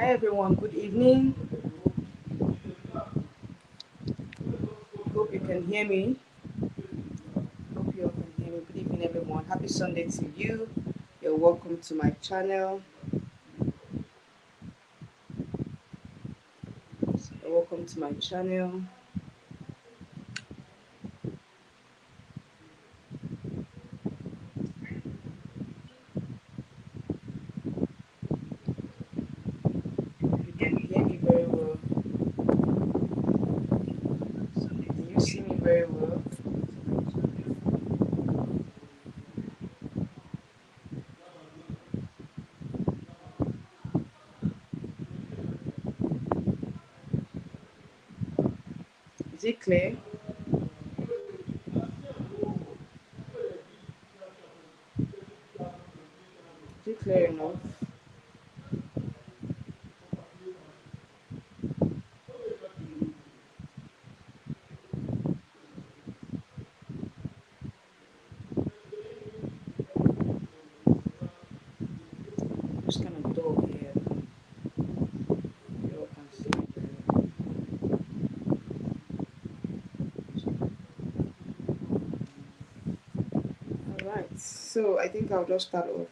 Hi everyone, good evening. Hope you can hear me. Hope you all can hear me. Good evening everyone. Happy Sunday to you. You're welcome to my channel. You're welcome to my channel. You can hear me very well. Can you see me very well? Is it clear? Is it clear enough? Just kind of dull here. You all can see me very well. Alright, so I think I'll just start off.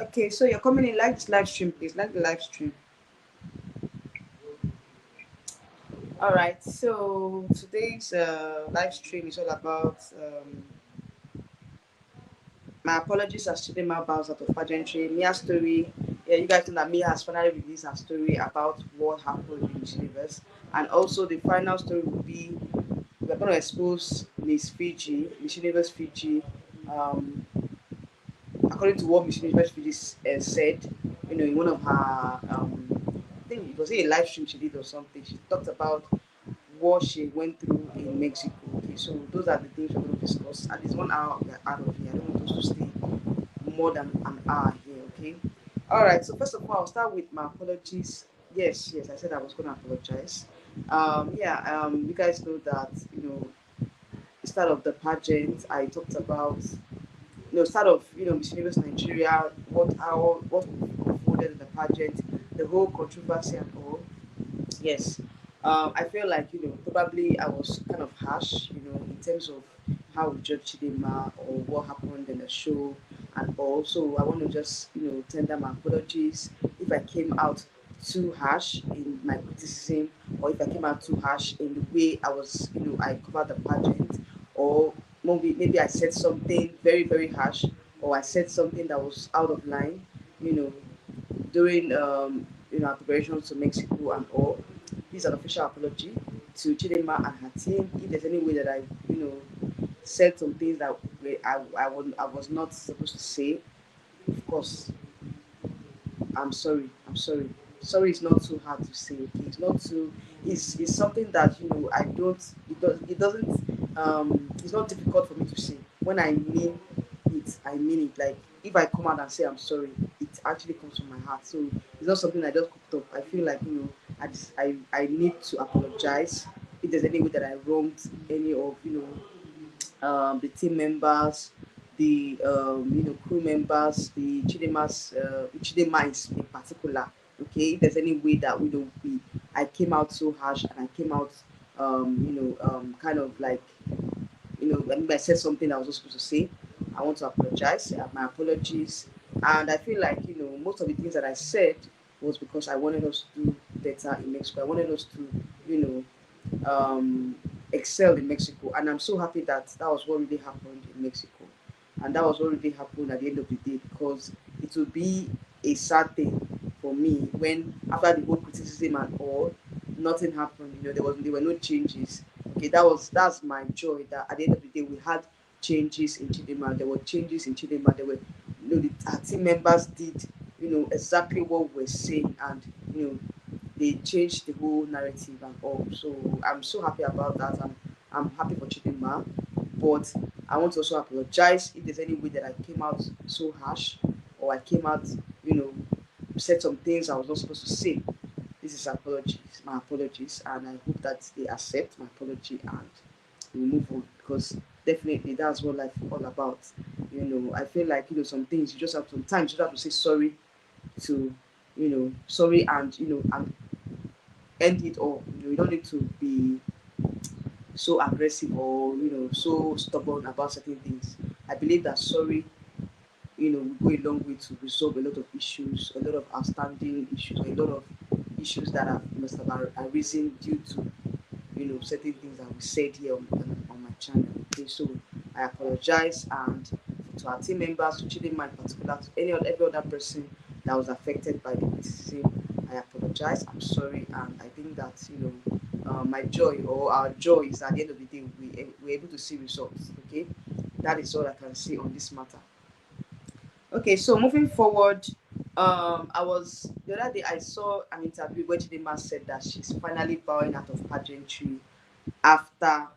Okay, so you're coming in, like this live stream, please. Like the live stream. All right, so today's live stream is all about my apologies as Chidinma bows out of pageantry. Mia's story. Yeah, you guys know that Mia has finally released her story about what happened in Miss Universe, and also the final story will be we're going to expose Miss Fiji, Miss Universe Fiji, um, according to what Miss Universe Fiji said. You know, in one of her, I think it was a live stream she did or something. She talked about what she went through in Mexico. Okay, so those are the things we're going to discuss. At least 1 hour we're out of here. I don't want us to stay more than an hour here. Okay. All right. So first of all, I'll start with my apologies. Yes, I said I was going to apologize. You guys know that the start of the pageant. I talked about start of Miss Universe Nigeria, what unfolded in the pageant, the whole controversy and all. Yes. I feel like, probably I was kind of harsh, in terms of how we judge Chidimma or what happened in the show and all. So I want to just, tender my apologies if I came out too harsh in my criticism or if I came out too harsh in the way I was, I covered the pageant or maybe I said something very, very harsh or I said something that was out of line, you know, during our preparation to Mexico and all. This is an official apology to Chidinma and her team. If there's any way that I, said some things that I was not supposed to say, of course, I'm sorry. I'm sorry. Sorry is not too hard to say. Okay, it's not too. It's something that I don't. It doesn't. It's not difficult for me to say. When I mean it, I mean it. Like if I come out and say I'm sorry, it actually comes from my heart. So it's not something I just cooked up. I feel like I need to apologize if there's any way that I wronged any of the team members, the crew members, the Chidimma in particular. Okay, if there's any way that I came out so harsh and I came out kind of like I said something I was not supposed to say. I want to apologize. I have my apologies, and I feel like most of the things that I said was because I wanted us to do better in Mexico. I wanted us to you excel in Mexico, and I'm so happy that that was what really happened in Mexico, and that was what really happened at the end of the day because it would be a sad thing for me when after the whole criticism and all, nothing happened. There were no changes. Okay, that's my joy that at the end of the day we had changes in Chidimma. There were changes in Chidimma. There were our team members did exactly what we were saying, and they changed the whole narrative and all. So I'm so happy about that. I'm happy for Chidinma, but I want to also apologize if there's any way that I came out so harsh or I came out, you know, said some things I was not supposed to say. This is my apologies, and I hope that they accept my apology and we move on because definitely that's what life is all about. I feel like some things you just have sometimes you just have to say sorry to sorry and and end it all. You don't need to be so aggressive or so stubborn about certain things. I believe that sorry will go a long way to resolve a lot of issues, a lot of outstanding issues, a lot of issues that must have arisen due to certain things that we said here on my channel. Okay, so I apologize, and to our team members, to Chidinma in particular, to every other person that was affected by the criticism, I apologize. I'm sorry, and I think that my joy or our joy is at the end of the day we're able to see results. Okay, that is all I can say on this matter. Okay, so moving forward, I was the other day I saw an interview where Chidimma said that she's finally bowing out of pageantry after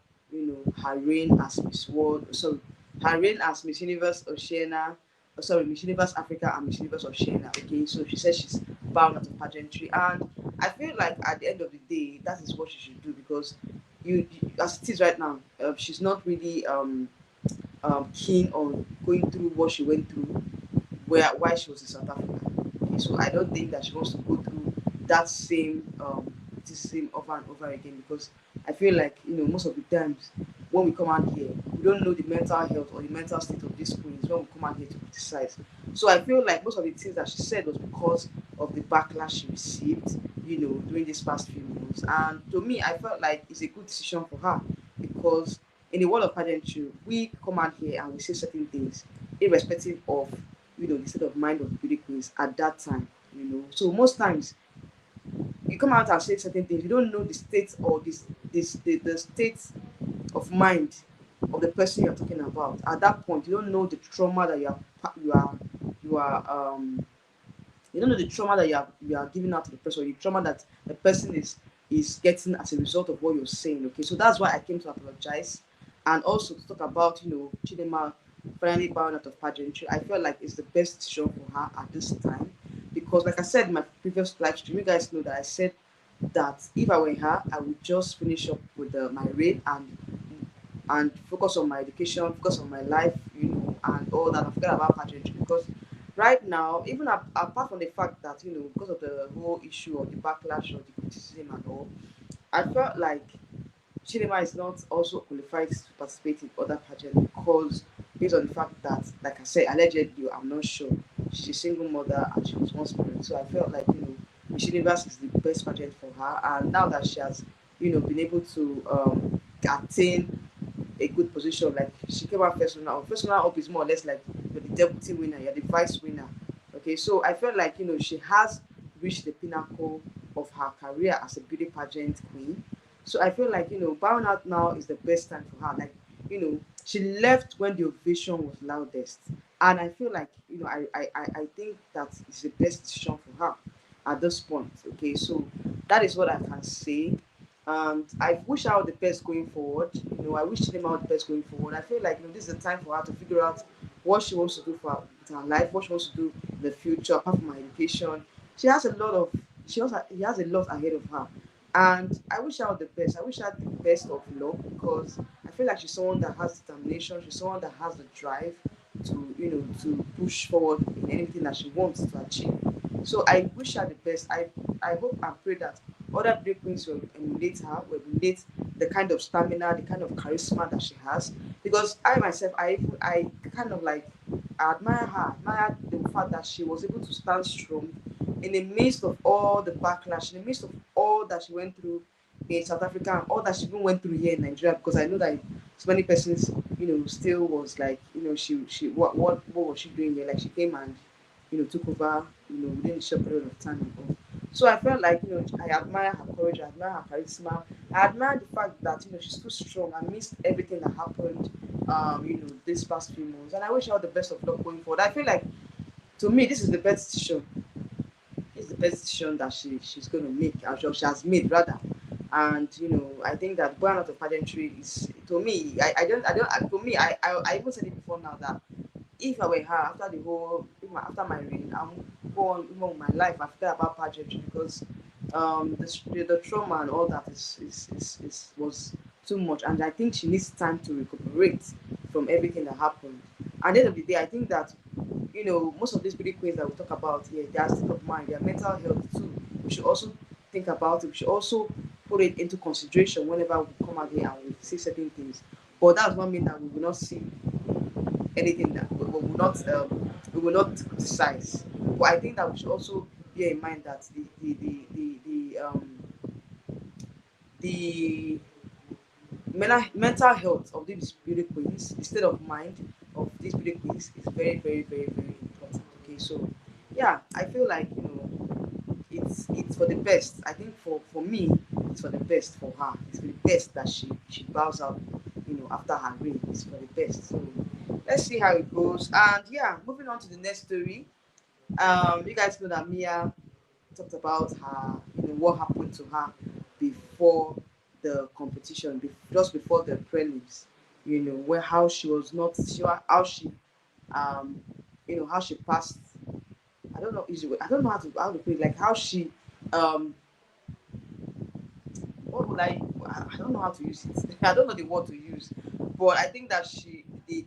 her reign as Miss World. So her reign as Miss Universe Oceania, Miss Universe Africa and Miss Universe Oceania. Okay, so she says she's bowing out of pageantry, and I feel like at the end of the day, that is what she should do because as it is right now, she's not really keen on going through what she went through while she was in South Africa. Okay, so I don't think that she wants to go through that same criticism over and over again because I feel like most of the times when we come out here, we don't know the mental health or the mental state of these queens when we come out here to criticize. So I feel like most of the things that she said was because of the backlash she received, during these past few months. And to me, I felt like it's a good decision for her because in the world of pageantry, we come out here and we say certain things, irrespective of the state of mind of the beauty queens at that time. So most times you come out and say certain things, you don't know the state or the state of mind of the person you're talking about. At that point, you don't know the trauma that you are you don't know the trauma that you are giving out to the person, the trauma that the person is getting as a result of what you're saying. Okay, so that's why I came to apologize and also to talk about Chidinma finally bowing out of pageantry. I felt like it's the best decision for her at this time because, like I said in my previous live stream, you guys know that I said that if I were her, I would just finish up with my reign and focus on my education, focus on my life, and all that, and forget about pageantry because right now, even apart from the fact that because of the whole issue of the backlash or the criticism and all, I felt like Chidinma is not also qualified to participate in other pageants because based on the fact that, like I said, allegedly, I'm not sure, she's a single mother and she was once married. So I felt like, Miss Universe is the best pageant for her. And now that she has, been able to attain a good position, like she came out first runner up. First runner up is more or less like you're the deputy winner, you're the vice winner. Okay, so I felt like, she has reached the pinnacle of her career as a beauty pageant queen. So I feel like, bowing out now is the best time for her. Like, she left when the ovation was loudest. And I feel like, I think that is the best decision for her at this point. Okay, so that is what I can say. And I wish her all the best going forward. I wish them all the best going forward. I feel like this is the time for her to figure out what she wants to do with her life, what she wants to do in the future, apart from her education. She has a lot of he has a lot ahead of her. And I wish her all the best. I wish her the best of luck because I feel like she's someone that has determination, she's someone that has the drive to to push forward in anything that she wants to achieve. So I wish her the best. I hope and pray that other beauty queens will emulate her, will emulate the kind of stamina, the kind of charisma that she has. Because I myself, I kind of like admire her, admire the fact that she was able to stand strong in the midst of all the backlash, in the midst of all that she went through in South Africa and all that she even went through here in Nigeria. Because I know that so many persons, still was like, she what was she doing here? Like she came and took over, within a short period of time and all. So I felt like, I admire her courage, I admire her charisma, I admire the fact that, she's too strong. I missed everything that happened, this past few months. And I wish her all the best of luck going forward. I feel like, to me, this is the best decision. It's the best decision that she's going to make, or she has made rather. And I think that going out of pageantry is, to me, to me, I even said it before now that if I were her after the whole, after my reign, I'm go on even with my life. I forget about pageantry because the trauma and all that is was too much, and I think she needs time to recuperate from everything that happened. At the end of the day, I think that most of these beauty queens that we talk about here, their state of mind, their mental health too. We should also think about it. We should also put it into consideration whenever we come out here and we see certain things. But that does not mean that we will not see anything that we will not criticize. But I think that we should also bear in mind that the mental health of these beauty queens, the state of mind of these beauty queens is very, very, very, very important. Okay, so yeah, I feel like it's for the best. I think for me, it's for the best for her. It's for the best that she bows out, after her reign. It's for the best. So let's see how it goes. And yeah, moving on to the next story. You guys know that Mia talked about her, what happened to her before the competition, just before the prelims. Where how she was not sure um, how she passed. I don't know. I don't know how to put it. Like how she um what would I don't know how to use it. I don't know the word to use, but I think that the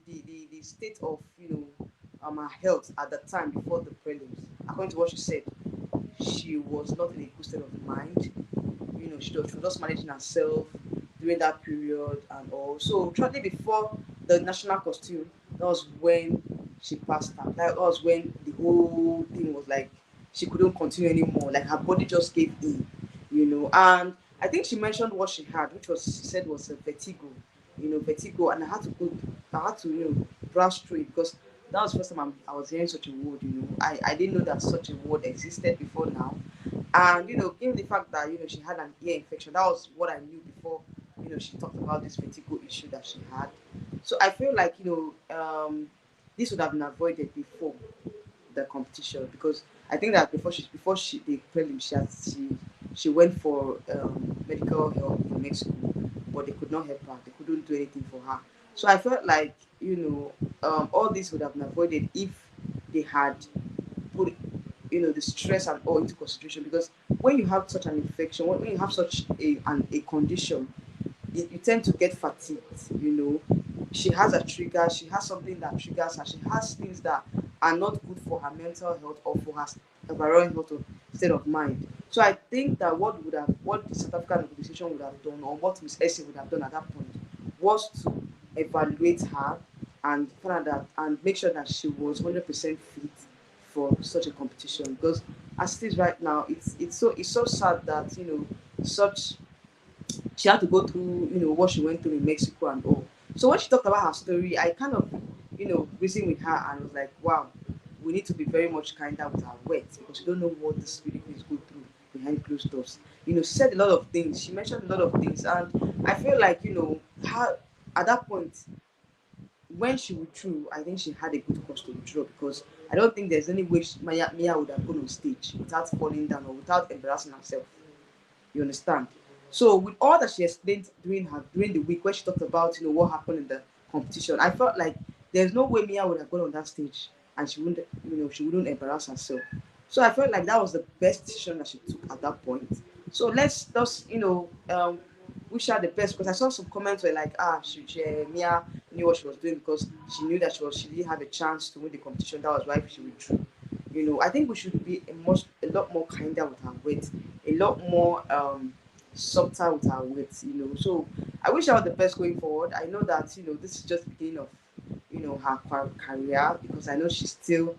state of her health at the time before the prelims, according to what she said, she was not in a good state of mind. She was just managing herself during that period and all. So shortly before the national costume, that was when she passed out. That was when the whole thing was like she couldn't continue anymore. Like her body just gave in. And I think she mentioned what she had, which was she said was a vertigo. Vertigo, and I had to brush through it because that was the first time I was hearing such a word. I didn't know that such a word existed before now. And given the fact that she had an ear infection, that was what I knew before. She talked about this vertigo issue that she had. So I feel like this would have been avoided before the competition because I think that before she the prelim she went for medical help in Mexico, but they could not help her. They couldn't do anything for her. So I felt like all this would have been avoided if they had put the stress and all into consideration because when you have such an infection, when you have such a condition, you tend to get fatigued. She has a trigger, she has something that triggers her, she has things that are not good for her mental health or for her overall health or state of mind. So I think that what the South African organization would have done or what Miss Essie would have done at that point was to evaluate her and find out that and make sure that she was 100% fit for such a competition because as it is right now, it's so sad that such she had to go through what she went through in Mexico and all. So when she talked about her story, I kind of reasoned with her and was like, wow, we need to be very much kinder with our words because we don't know what this really is going through behind closed doors. She said a lot of things. She mentioned a lot of things, and I feel like her at that point when she withdrew, I think she had a good cause to withdraw because I don't think there's any way Mia would have gone on stage without falling down or without embarrassing herself. You understand? So with all that she explained during the week where she talked about what happened in the competition, I felt like there's no way Mia would have gone on that stage and she wouldn't embarrass herself. So I felt like that was the best decision that she took at that point. So let's just wish her the best because I saw some comments were like Mia knew what she was doing because she knew that she didn't have a chance to win the competition. That was why she withdrew. I think we should be a lot more kinder with our words, a lot more softer with our words. So I wish her the best going forward. I know that this is just the beginning of her career because I know she's still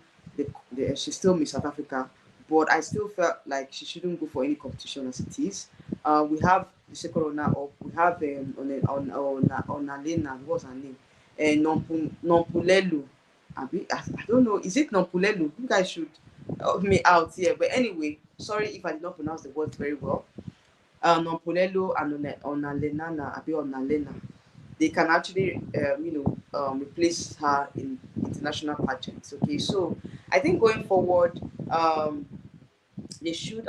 Miss South Africa, but I still felt like she shouldn't go for any competition as it is. We have the second runner up. We have on Alena. What's her name? Nompulelu. I don't know. Is it Nompulelu? You guys should help me out here. But anyway, sorry if I did not pronounce the word very well. Nompulelu and Onalenana, Abi Onalena. They can actually, replace her in international pageants. Okay, so I think going forward, they should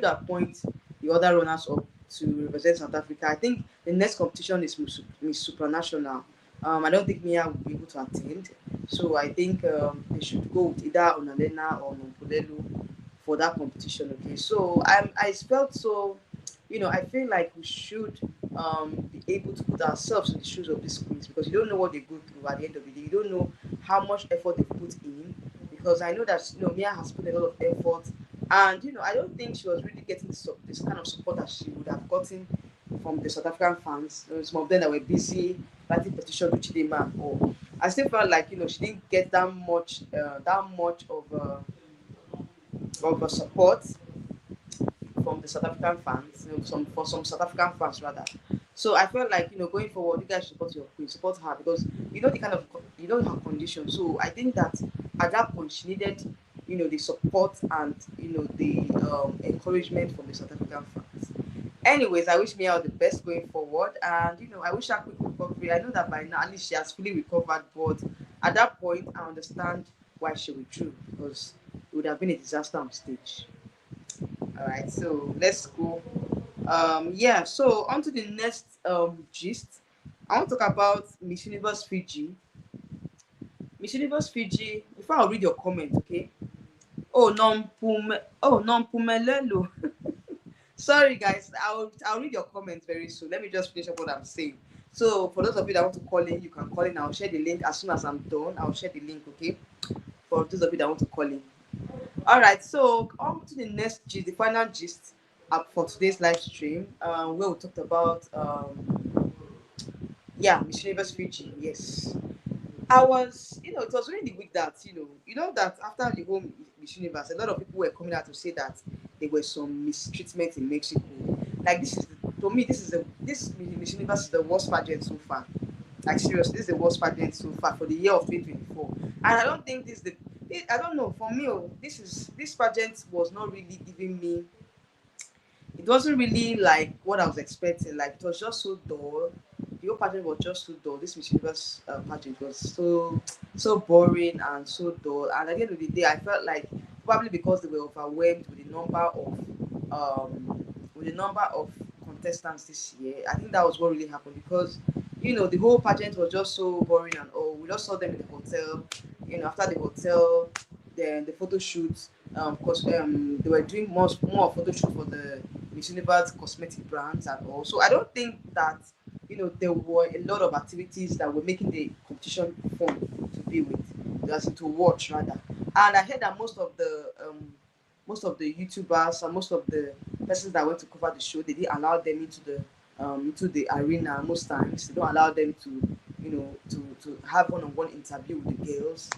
appoint the other runners up to represent South Africa. I think the next competition is Miss Supranational. I don't think Mia will be able to attend, so I think they should go with either Onalena or Nompolelu for that competition. Okay, so I felt so I feel like we should be able to put ourselves in the shoes of these queens, because you don't know what they go through at the end of the day. You don't know how much effort they put in, because I know that Mia has put a lot of effort, and I don't think she was really getting this kind of support that she would have gotten from the South African fans. Some of them that were busy writing petition to Chidimma, or I still felt like she didn't get that much of a support from the South African fans, some South African fans rather. So I felt like going forward, you guys support your queen, support her, because her condition. So I think that at that point she needed the support and the encouragement from the South African fans. Anyways, I wish Mia all the best going forward, and I wish her quick recovery. I know that by now at least she has fully recovered, but at that point I understand why she withdrew, because it would have been a disaster on stage. All right, so let's go. Yeah, so on to the next gist. I want to talk about Miss Universe Fiji. Miss Universe Fiji. Before I read your comment, okay? Non pumelelo. Sorry, guys. I'll read your comments very soon. Let me just finish up what I'm saying. So for those of you that want to call in, you can call in. I'll share the link as soon as I'm done. I'll share the link, okay? For those of you that want to call in. All right, so on to the next gist, the final gist up for today's live stream, where we talked about yeah, Miss Universe Fiji. Yes, I was, it was during the week that that after the whole Miss Universe, a lot of people were coming out to say that there were some mistreatment in Mexico. Like to me, this Miss Universe is the worst pageant so far. Like seriously, this is the worst pageant so far for the year of 2024, and I don't think I don't know. For me, this pageant was not really giving me. It wasn't really like what I was expecting. Like it was just so dull. The whole pageant was just so dull. This Miss Universe pageant was so boring and so dull. And at the end of the day, I felt like probably because they were overwhelmed with the number of contestants this year. I think that was what really happened, because the whole pageant was just so boring and all. We just saw them in the hotel. After the hotel, then the photo shoots. Because they were doing more photo shoot for the Miss Universe cosmetic brands and all. So I don't think that there were a lot of activities that were making the competition fun to be with, as in to watch rather. And I heard that most of the YouTubers and most of the persons that went to cover the show, they didn't allow them into the arena most times. They don't allow them to to have one-on-one interview with the girls.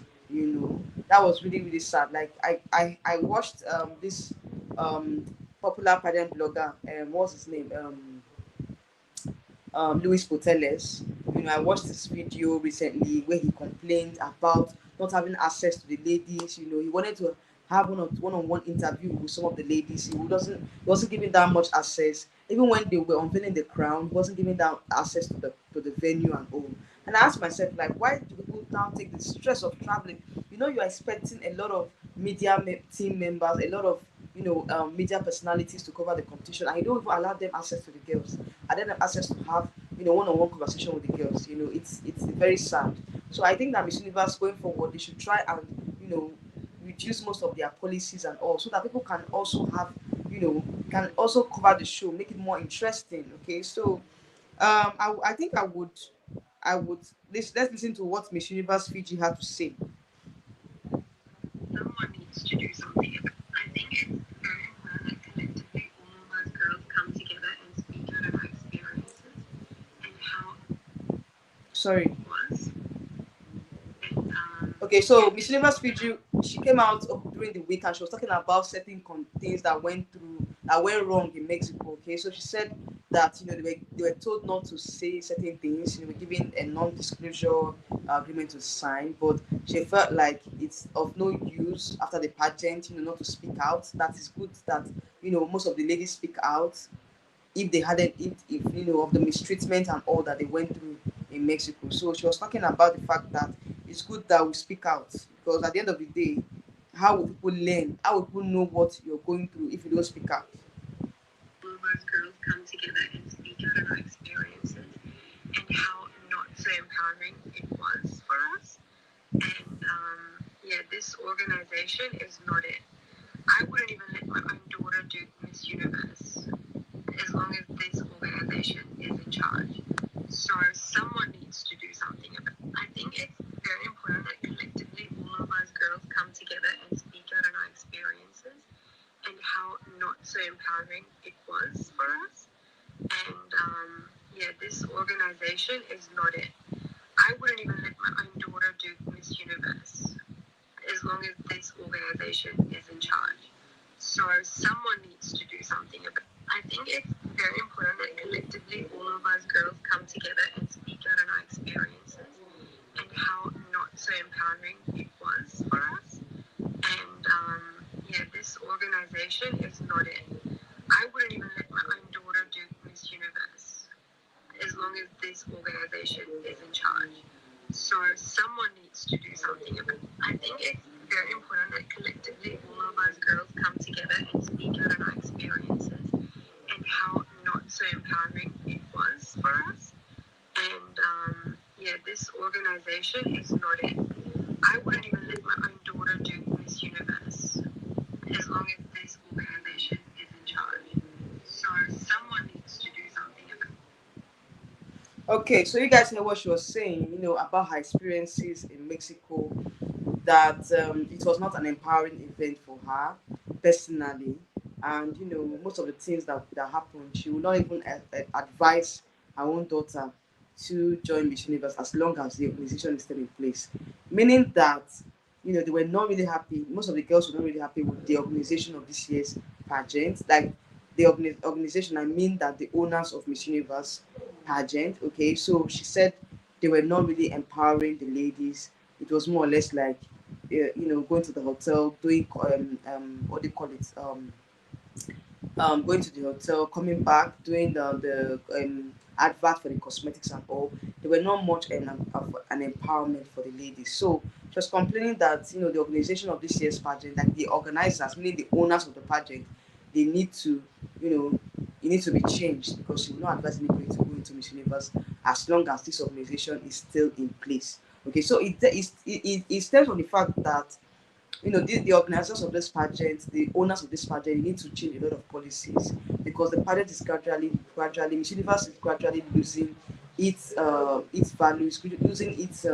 That was really really sad. Like I watched this popular pageant blogger, what's his name, Luis Poteles. I watched this video recently where he complained about not having access to the ladies. He wanted to have one-on-one interview with some of the ladies. He wasn't giving that much access. Even when they were unveiling the crown, he wasn't giving that access to the venue and all. And I asked myself, like, why do people now take the stress of traveling? You're expecting a lot of team members, a lot of media personalities to cover the competition, and you don't even allow them access to the girls. I don't have access to have one-on-one conversation with the girls. It's very sad. So I think that Miss Universe going forward, they should try and reduce most of their policies and all, so that people can also have can also cover the show, make it more interesting. Okay, so I think I would let's listen to what Miss Universe Fiji had to say. Someone needs to do something. I think it's very important that collectively all of us girls come together and speak out of our experiences and how sorry it was. Okay, so Miss Universe Fiji, she came out during the week and she was talking about certain things that went wrong in Mexico. Okay, so she said that they were told not to say certain things. They were given a non-disclosure agreement to sign, but she felt like it's of no use after the pageant, not to speak out. That is good that most of the ladies speak out if they hadn't if of the mistreatment and all that they went through in Mexico. So she was talking about the fact that it's good that we speak out, because at the end of the day, how will people learn? How will people know what you're going through if you don't speak out? All of us girls come together and speak out of our experiences and how not so empowering it was for us. And yeah, this organization is not it. I wouldn't even let my own daughter do Miss Universe as long in charge. So someone needs to do something about it. I think it's very important that collectively all of us girls come together and speak out on our experiences and how not so empowering it was for us. And yeah, this organization is not it. I wouldn't even let my own daughter do Miss Universe as long as this organization is in charge. So someone needs to do something about it. I think it's very important that collectively all of us girls come together and speak out on our experiences and how not so empowering it was for us. And yeah, this organization is not it. I wouldn't even let my own daughter do Miss Universe as long as this organization is in charge. So someone needs to do something about it. I think it's very important that collectively all of us girls come together and speak out on our experiences and how not so empowering it was for us. And yeah, this organization is not it. I wouldn't even let my own daughter do Miss Universe as long as this organization is in charge. So someone needs to do something about it. Okay, so you guys heard what she was saying, about her experiences in Mexico, that it was not an empowering event for her personally. And, most of the things that happened, she would not even advise her own daughter to join Miss Universe as long as the organization is still in place. Meaning that, they were not really happy. Most of the girls were not really happy with the organization of this year's pageant. Like, the organization, I mean that the owners of Miss Universe pageant. Okay, so she said they were not really empowering the ladies. It was more or less like, going to the hotel, doing what do you call it, going to the hotel, coming back, doing the advert for the cosmetics and all. There were not much of an empowerment for the ladies. So she was complaining that, the organization of this year's pageant, like the organizers, meaning the owners of the pageant, they need to, you know, it needs to be changed, because she will not advise anybody to go into Miss Universe as long as this organization is still in place. Okay, so it stems from the fact that, the organizers of this pageant, the owners of this pageant, need to change a lot of policies, because the pageant is gradually, Miss Universe is gradually losing its value, it's losing its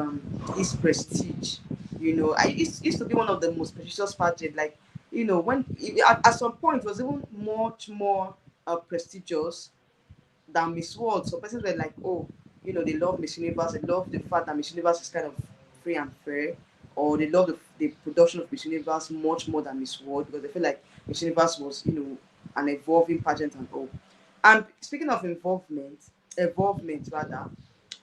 prestige. It used to be one of the most prestigious pageant. Like, when at some point it was even much more prestigious than Miss World. So persons were like, oh, they love Miss Universe, they love the fact that Miss Universe is kind of free and fair, or they love the production of Miss Universe much more than Miss World, because they feel like Miss Universe was, an evolving pageant and all. And speaking of evolvement rather,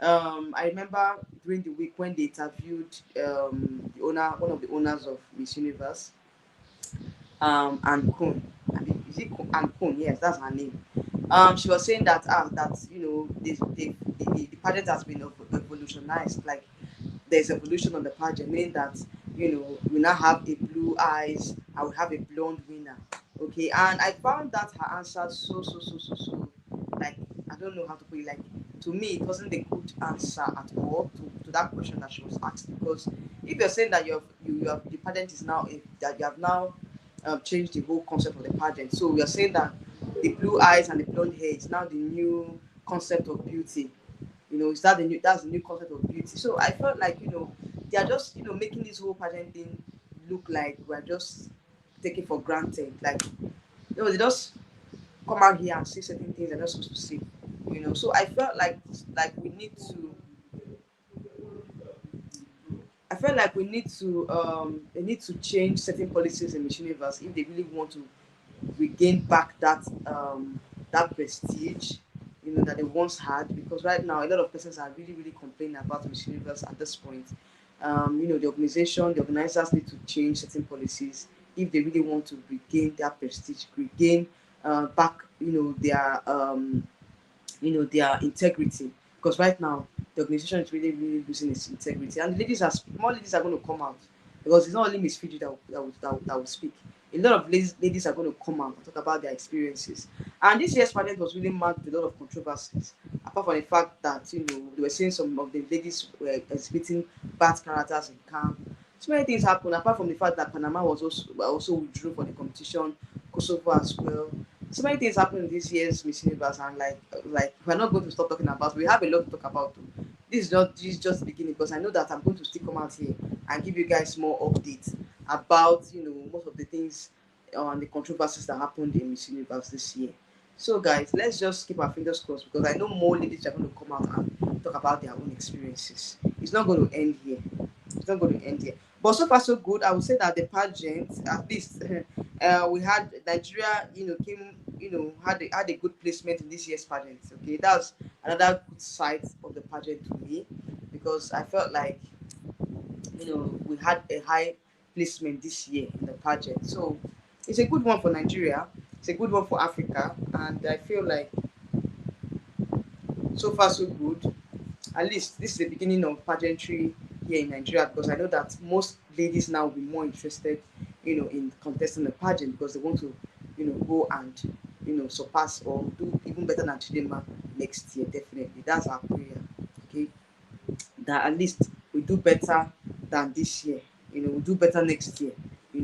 I remember during the week when they interviewed one of the owners of Miss Universe, and Kun. Is it Kun? And Kun, yes, that's her name. She was saying that the pageant has been evolutionized. Like, there's evolution on the pageant, meaning that, we now have a blue eyes, I will have a blonde winner. Okay, and I found that her answer so, like, I don't know how to put it. Like, to me, it wasn't a good answer at all to that question that she was asked. Because if you're saying that the pageant is now that you have now changed the whole concept of the pageant, so we are saying that the blue eyes and the blonde hair is now the new concept of beauty. Is that that's the new concept of beauty. So I felt like, they are just, making this whole pageant thing look like we're just taking for granted. Like, they just come out here and say certain things they're not supposed to say. So I felt like we need to they need to change certain policies in Miss Universe if they really want to regain back that prestige, that they once had. Because right now a lot of persons are really, really complaining about Miss Universe at this point. The organizers need to change certain policies if they really want to regain their prestige, regain back, their integrity. Because right now the organization is really, really losing its integrity, and the ladies are more ladies are going to come out, because it's not only Miss Fiji that will speak. A lot of ladies are going to come out and talk about their experiences. And this year's pageant was really marked with a lot of controversies. Apart from the fact that, they were saying some of the ladies were exhibiting bad characters in camp. So many things happened. Apart from the fact that Panama was also withdrew from the competition, Kosovo as well. so many things happened this year's Miss Universe, and like we're not going to stop talking about. We have a lot to talk about. This is just the beginning, because I know that I'm going to still come out here and give you guys more updates about most of the things on the controversies that happened in Miss Universe this year. So guys, let's just keep our fingers crossed, because I know more ladies are going to come out and talk about their own experiences. It's not going to end here. It's not going to end here. But so far so good. I would say that the pageant, at least, we had Nigeria, came, had a good placement in this year's pageant. Okay, that's another good side of the pageant to me, because I felt like we had a high placement this year in the pageant. So it's a good one for Nigeria. It's a good one for Africa, and I feel like so far so good. At least this is the beginning of pageantry here in Nigeria, because I know that most ladies now will be more interested, in contesting the pageant, because they want to, go and, surpass or do even better than Chidimma next year. Definitely, that's our prayer. Okay, that at least we do better than this year. We do better next year. We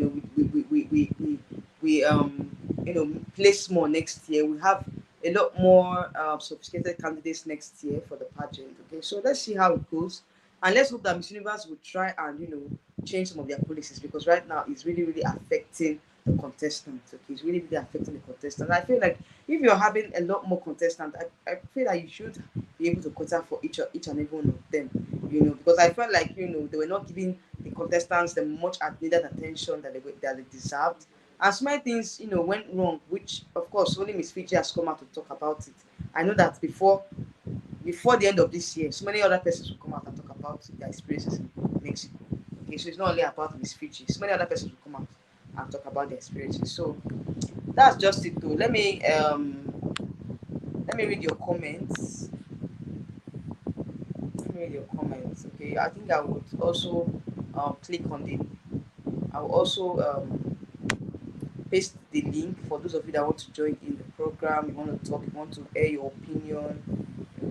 place more next year. We have a lot more sophisticated candidates next year for the pageant. Okay, so let's see how it goes, and let's hope that Miss Universe will try and change some of their policies, because right now it's really really affecting the contestants. Okay, it's really really affecting the contestants. I feel like if you're having a lot more contestants, I feel like you should be able to cater for each and every one of them. Because I felt like they were not giving the contestants the much needed attention that they deserved. And so many things, went wrong, which of course only Miss Fiji has come out to talk about it. I know that before the end of this year, so many other persons will come out and talk about their experiences in Mexico. Okay, so it's not only about Miss Fiji. So many other persons will come out and talk about their experiences. So that's just it though. Let me read your comments. Let me read your comments. Okay, I think I would also click on the I will also paste the link for those of you that want to join in the program. You want to talk, you want to air your opinion.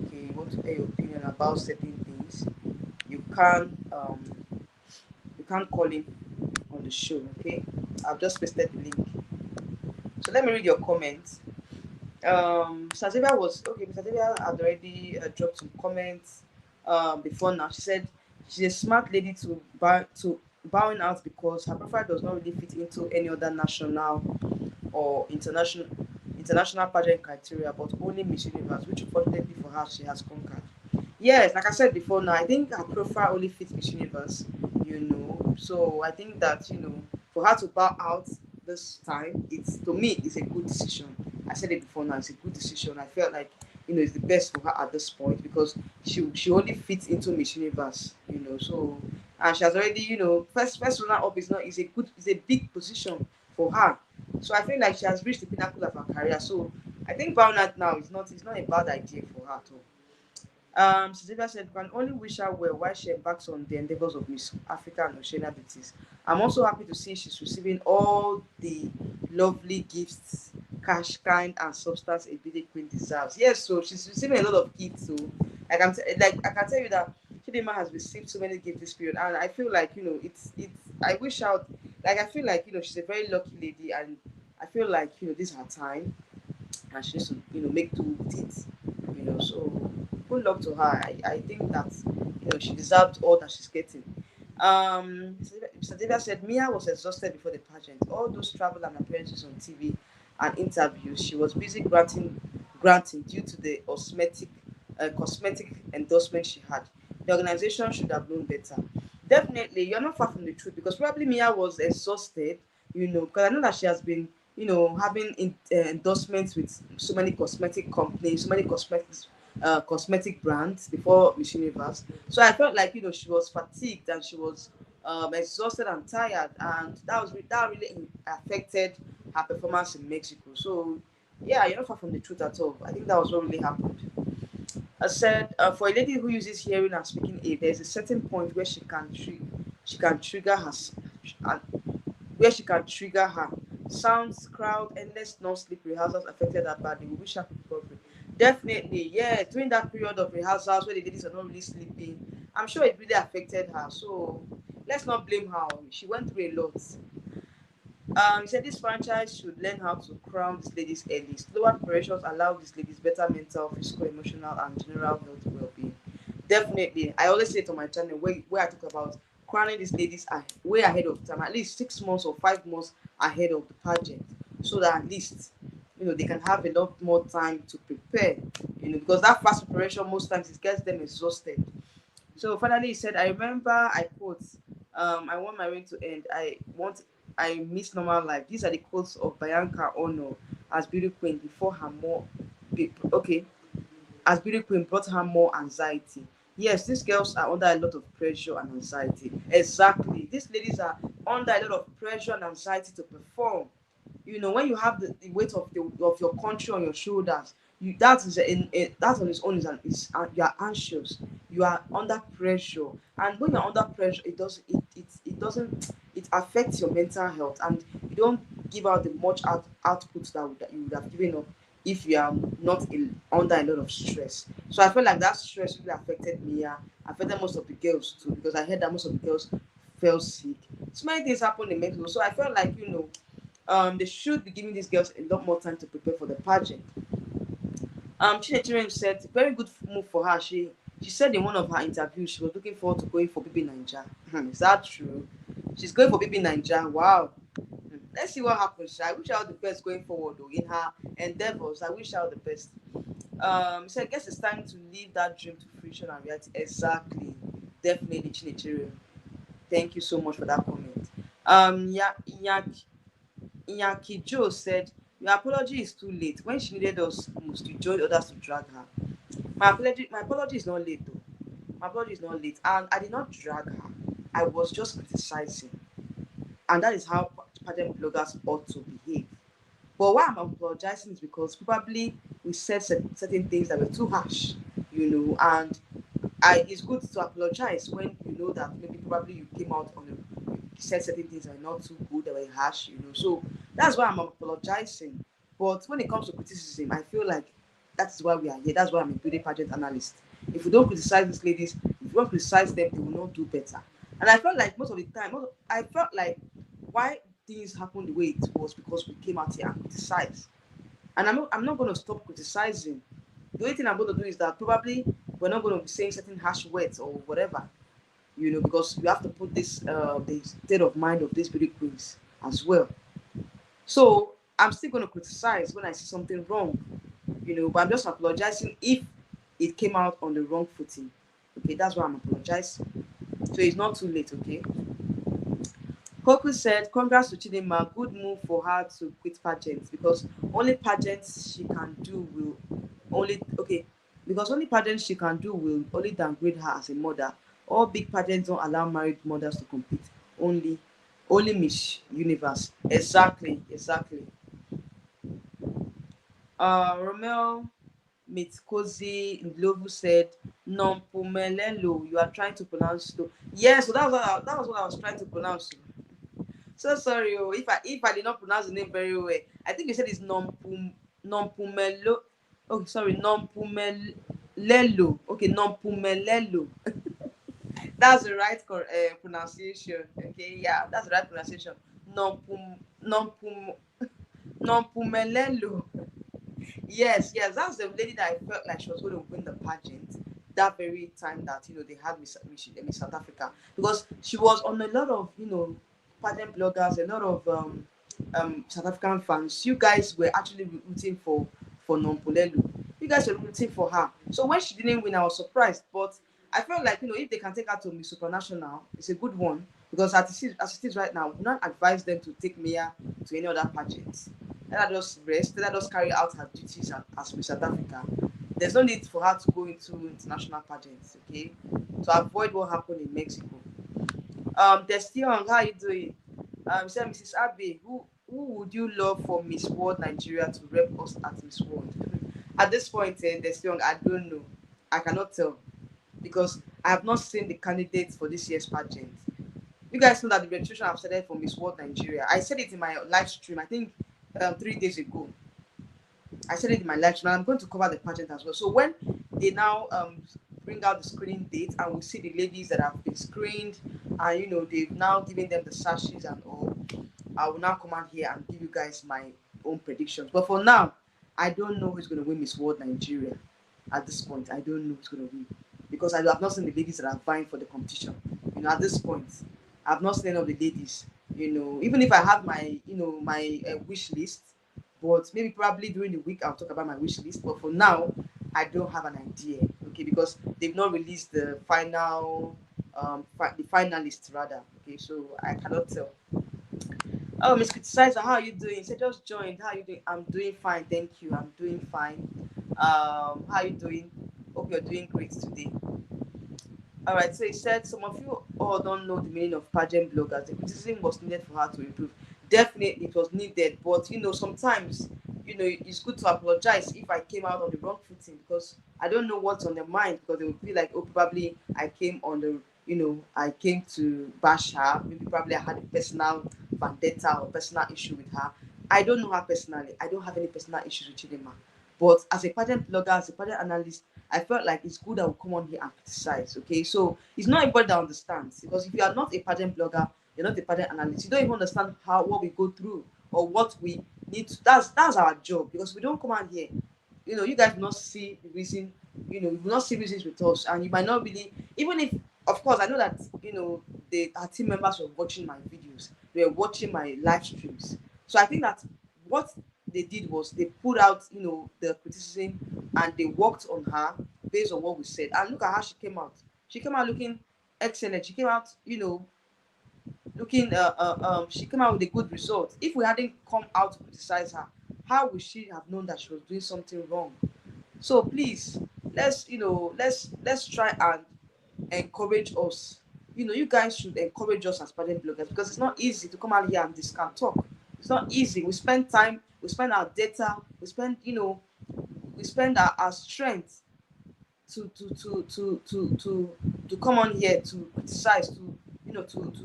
Okay, you want to air your opinion about certain things. You can call in on the show. Okay, I've just pasted the link. So let me read your comments. Mr. Xavier was okay. Mr. Xavier had already dropped some comments before now. She said she's a smart lady to bowing out because her profile does not really fit into any other national or international pageant criteria, but only Miss Universe, which unfortunately for her she has conquered. Yes, like I said before now, I think her profile only fits Miss Universe, So I think that, for her to bow out this time, it's to me it's a good decision. I said it before now, it's a good decision. I felt like, it's the best for her at this point, because she only fits into Miss Universe, so, and she has already, first runner up is a big position for her. So I feel like she has reached the pinnacle of her career. So I think bowing out now is not a bad idea for her at all. Cecilia said, "We can only wish her well while she embarks on the endeavors of Miss Africa and Oceania Beauties. I'm also happy to see she's receiving all the lovely gifts, cash, kind, and substance a beauty queen deserves." Yes, so she's receiving a lot of gifts. So I can tell you that Chidimma has received so many gifts this period, and I feel like it's. I wish out like I feel like she's a very lucky lady, and I feel like this is her time, and she needs to make do with it. So good luck to her. I think that she deserved all that she's getting. Mr. David said Mia was exhausted before the pageant. All those travel and appearances on TV and interviews, she was busy granting due to the cosmetic endorsement she had. The organization should have known better. Definitely, you're not far from the truth, because probably Mia was exhausted, because I know that she has been, having endorsements with so many cosmetic companies, so many cosmetic brands before Miss Universe. So I felt like she was fatigued, and she was exhausted and tired, and that really affected her performance in Mexico. So yeah, you're not far from the truth at all. I think that was what really happened. I said, for a lady who uses hearing and speaking aid, there's a certain point where she can trigger her, and where she can trigger her. Sounds, crowd, endless non-sleep rehearsals affected her badly. We wish her quick recovery. Definitely, yeah. During that period of rehearsals where the ladies are not really sleeping, I'm sure it really affected her. So let's not blame her. She went through a lot. He said this franchise should learn how to crown these ladies early. Slower preparations allow these ladies better mental, physical, emotional, and general health well-being. Definitely, I always say it on my channel where I talk about crowning these ladies are way ahead of time, at least 6 months or 5 months ahead of the pageant, so that at least they can have a lot more time to prepare. Because that fast preparation most times it gets them exhausted. So finally, he said, I remember, I quote, I want my reign to end. I miss normal life. These are the quotes of Bianca Ono as beauty queen before her more, okay, as beauty queen brought her more anxiety. Yes, these girls are under a lot of pressure and anxiety. Exactly. These ladies are under a lot of pressure and anxiety to perform. When you have the weight of your country on your shoulders, that on its own you are anxious, you are under pressure, and when you're under pressure, it affects your mental health, and you don't give out the much output that you would have given up if you are not under a lot of stress. So I felt like that stress really affected me, affected most of the girls too, because I heard that most of the girls fell sick. So many things happened in Mexico. So I felt like they should be giving these girls a lot more time to prepare for the pageant. Chidinma said, very good move for her. She said in one of her interviews she was looking forward to going for BB Niger. Is that true? She's going for BB Niger. Wow. Let's see what happens. I wish her all the best going forward though, in her endeavors. I wish her all the best. So I guess it's time to leave that dream to fruition and reality. Exactly. Definitely, Chidinma. Thank you so much for that comment. Inyaki Joe said, your apology is too late. When she needed us most, you joined others to drag her. My apology is not late though. My apology is not late. And I did not drag her. I was just criticizing. And that is how pageant bloggers ought to behave. But why I'm apologizing is because probably we said certain things that were too harsh, and it's good to apologize when you know that maybe probably you came out on a you said certain things that were not too good, that were harsh. So that's why I'm apologizing. But when it comes to criticism, I feel like that's why we are here. That's why I'm a beauty pageant analyst. If we don't criticize these ladies, if we don't criticize them, they will not do better. And I felt like most of the time, I felt like why things happened the way it was because we came out here and criticized. And I'm not going to stop criticizing. The only thing I'm going to do is that probably we're not going to be saying certain harsh words or whatever, because we have to put this the state of mind of these beauty queens as well. So I'm still going to criticize when I see something wrong, but I'm just apologizing if it came out on the wrong footing. Okay, that's why I'm apologizing. So it's not too late, okay? Koku said, congrats to Chidimma, good move for her to quit pageants because only pageants she can do will only okay because only pageants she can do will only downgrade her as a mother. All big pageants don't allow married mothers to compete. Only Miss Universe. Exactly. Romeo Mitkozi Ndlovu said, Nompumelelo, you are trying to pronounce slow. Yeah, so that was what I was trying to pronounce. So sorry, if I did not pronounce the name very well. I think you said it's Nompumelo. Oh, sorry, Nompumelelo. Okay, Nompumelelo. That's the right pronunciation. Okay, yeah, that's the right pronunciation. Nompum Nompumelelo. Yes, that's the lady that I felt like she was going to win the pageant that very time that they had Miss South Africa, because she was on a lot of pageant bloggers, a lot of South African fans. You guys were actually rooting for Nompulelu. You guys were rooting for her. So when she didn't win, I was surprised. But I felt like if they can take her to Miss Supranational, it's a good one because as it is right now, we do not advise them to take Mia to any other pageants. Let her just rest, let her just carry out her duties as Miss South Africa. There's no need for her to go into international pageants, okay? To avoid what happened in Mexico. Destion, how are you doing? Say Mrs. Abe, who would you love for Miss World Nigeria to rep us at Miss World? At this point, Destion, I don't know. I cannot tell because I have not seen the candidates for this year's pageant. You guys know that the registration have started for Miss World Nigeria. I said it in my live stream, I think 3 days ago. I said it in my live stream. I'm going to cover the pageant as well. So when they now bring out the screening date and we see the ladies that have been screened and they've now given them the sashes and all, I will now come out here and give you guys my own predictions. But for now, I don't know who's going to win Miss World Nigeria. At this point, I don't know who's going to win because I have not seen the ladies that are vying for the competition. At this point, I've not seen any of the ladies. Even if I have my, my wish list, but maybe probably during the week I'll talk about my wish list. But for now, I don't have an idea. Okay, because they've not released the final, the finalists rather. Okay, so I cannot tell. Oh, Miss Criticizer, how are you doing? So just joined. How are you doing? I'm doing fine, thank you. I'm doing fine. How are you doing? Hope you're doing great today. All right. So he said some of you all don't know the meaning of pageant bloggers. The criticism was needed for her to improve. Definitely, it was needed, but sometimes it's good to apologize if I came out on the wrong footing because I don't know what's on their mind because they will feel like, oh, probably I came on the I came to bash her. Maybe probably I had a personal vendetta or personal issue with her. I don't know her personally. I don't have any personal issues with Chidimma. But as a pageant blogger, as a pageant analyst, I felt like it's good I will come on here and criticize. Okay, so it's not everybody that understands because if you are not a pageant blogger, you're not a pageant analyst, you don't even understand what we go through or what we need to. That's our job because we don't come out here. You guys will not see the reason. You will not see reasons with us, and you might not really. Even if, of course, I know that our team members were watching my videos, they were watching my live streams. So I think that what they did was they put out the criticism and they worked on her based on what we said. And look at how she came out. She came out looking excellent. She came out, looking. She came out with a good result. If we hadn't come out to criticize her, how would she have known that she was doing something wrong? So please, let's try and encourage us. You guys should encourage us as pageant bloggers because it's not easy to come out here and discount talk. It's not easy. We spend time, we spend our data, we spend our strength to come on here to criticize, to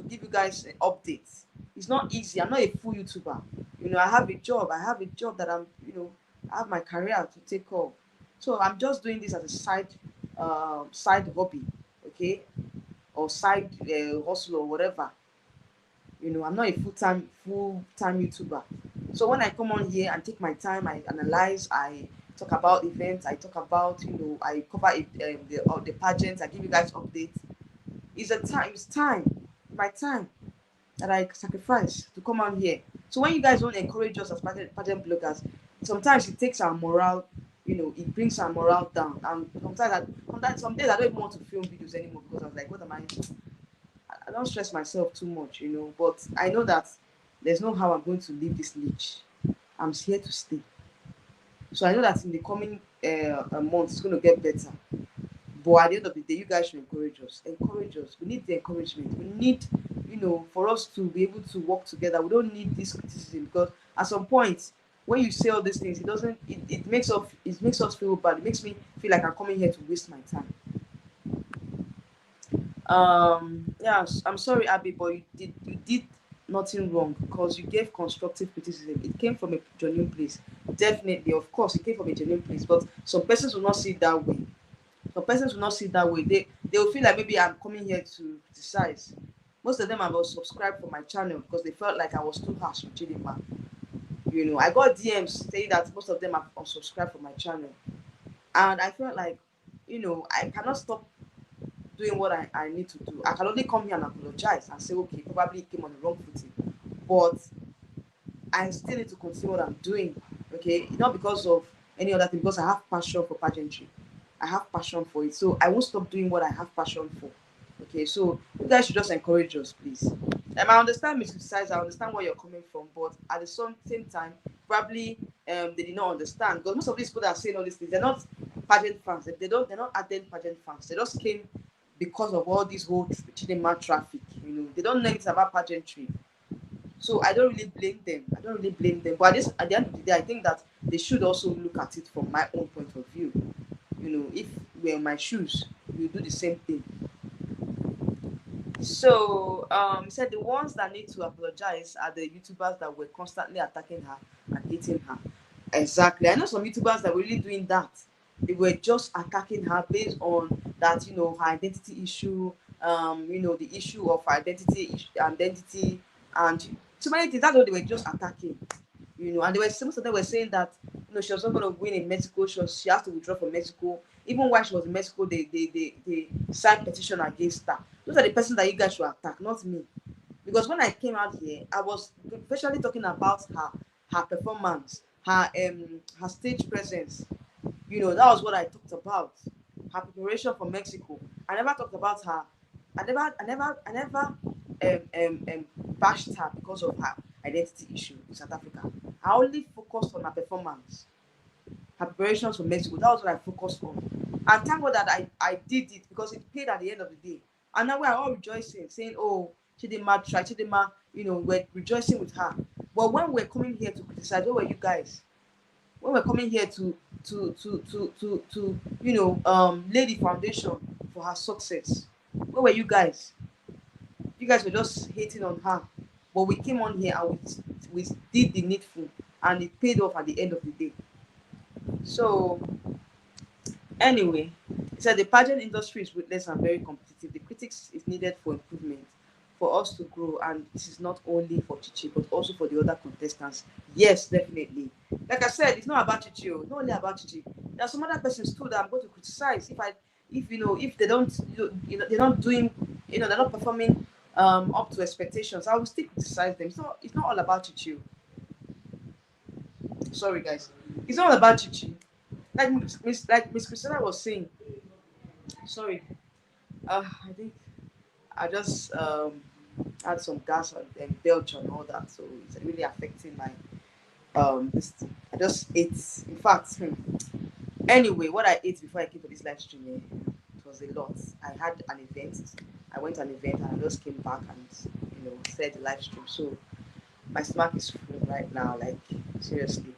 give you guys updates. It's not easy. I'm not a full YouTuber. I have a job. I have a job that I have my career to take off. So I'm just doing this as a side hobby, okay, or side hustle or whatever. I'm not a full time YouTuber. So when I come on here and take my time, I analyze, I talk about events, I talk about, I cover the pageants, I give you guys updates. It's time, my time that I sacrifice to come on here. So when you guys don't encourage us as pageant bloggers, sometimes it takes our morale, it brings our morale down. And sometimes some days I don't even want to film videos anymore because I was like, what am I don't stress myself too much, but I know that there's no how I'm going to leave this niche. I'm here to stay. So I know that in the coming months, it's going to get better. But at the end of the day, you guys should encourage us. Encourage us. We need the encouragement. We need, for us to be able to work together. We don't need this criticism because at some point, when you say all these things, it makes us feel bad. It makes me feel like I'm coming here to waste my time. Yes, I'm sorry, Abby, but you did nothing wrong because you gave constructive criticism. It came from a genuine place. Definitely, of course, it came from a genuine place, but some persons will not see it that way. Some persons will not see it that way. They will feel like maybe I'm coming here to criticize. Most of them have subscribed for my channel because they felt like I was too harsh with Chidimma. I got DMs saying that most of them have unsubscribed from my channel, and I felt like, I cannot stop doing what I need to do. I can only come here and apologize and say, okay, probably came on the wrong footing. But I still need to continue what I'm doing. Okay, not because of any other thing, because I have passion for pageantry. I have passion for it. So I won't stop doing what I have passion for. Okay, so you guys should just encourage us, please. I understand Mr. Size, I understand where you're coming from, but at the same time, probably they did not understand. Because most of these people that are saying all these things, they're not pageant fans. They're not ardent pageant fans. They just came because of all this whole Chidinma traffic. They don't know anything about pageantry. So I don't really blame them. But at the end of the day, I think that they should also look at it from my own point of view. If we're in my shoes, we do the same thing. So he said the ones that need to apologize are the YouTubers that were constantly attacking her and hating her. Exactly. I know some YouTubers that were really doing that. They were just attacking her based on that, her identity issue, the issue of identity, and So many things. That's what they were just attacking, you know. And they were most of them were saying that, you know, she was not going to win in Mexico. She has to withdraw from Mexico. Even while she was in Mexico, they signed petition against her. Those are the person that you guys should attack, not me. Because when I came out here, I was especially talking about her performance, her stage presence. You know, that was what I talked about. Her preparation for Mexico. I never talked about her. I never bashed her because of her identity issue in South Africa. I only focused on her performance, her preparations for Mexico. That was what I focused on. And thank God that I did it because it paid at the end of the day. And now we are all rejoicing, saying, oh, Chidimma tried, Chidimma, you know, we're rejoicing with her. But when we're coming here to criticize, where were you guys? When we're coming here to you know, lay the foundation for her success, where were you guys? You guys were just hating on her. But we came on here and we did the needful, and it paid off at the end of the day. So anyway, he said the pageant industry is ruthless and very competitive. The critics is needed for improvement, for us to grow, and this is not only for Chichi but also for the other contestants. Yes, definitely. Like I said, it's not about Chichi. It's not only about Chichi. There are some other persons too that I'm going to criticize if you know, if they don't, you know they're not doing, you know, they're not performing up to expectations. I will still criticize them. It's not all about Chichi. Sorry guys, it's not all about Chichi. Like Miss Christina was saying. Sorry, I think I just had some gas and belch and all that, so it's really affecting my this thing. I just ate. In fact, anyway, what I ate before I came to this live stream, it was a lot. I had an event. I went to an event and I just came back and, you know, said the live stream. So my stomach is full right now. Like seriously.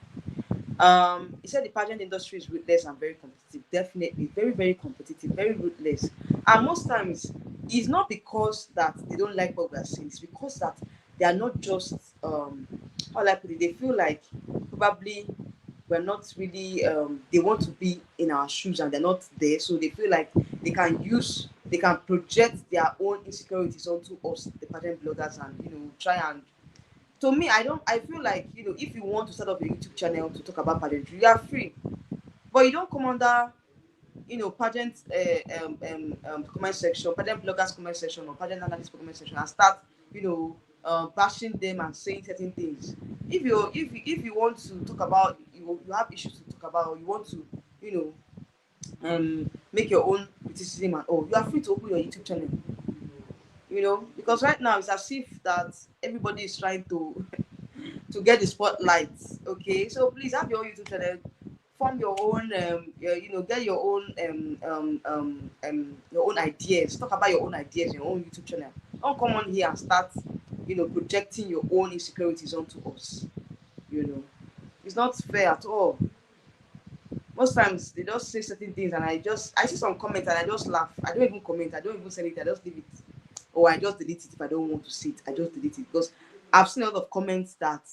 He said the pageant industry is ruthless and very competitive. Definitely, very, very competitive, very ruthless. And most times, it's not because that they don't like what we are saying. It's because that they are not just how will I put it? They feel like probably we're not really they want to be in our shoes and they're not there, so they feel like they can project their own insecurities onto us, the pageant bloggers, and, you know, try and, to me, I feel like, you know, if you want to start up a YouTube channel to talk about pageantry, you are free. But you don't come under, you know, pageant comment section, pageant bloggers comment section, or pageant analyst comment section, and start, you know, bashing them and saying certain things. If you want to talk about, you have issues to talk about, or you want to, you know, make your own criticism and all, you are free to open your YouTube channel. You know, because right now it's as if that everybody is trying to to get the spotlight. Okay, so please have your own YouTube channel, form your own, you know, get your own ideas. Talk about your own ideas, your own YouTube channel. Don't come on here and start, you know, projecting your own insecurities onto us. You know, it's not fair at all. Most times they just say certain things, and I see some comments and I just laugh. I don't even comment. I don't even send it. I just leave it, or I just delete it if I don't want to see it. I just delete it because I've seen a lot of comments that,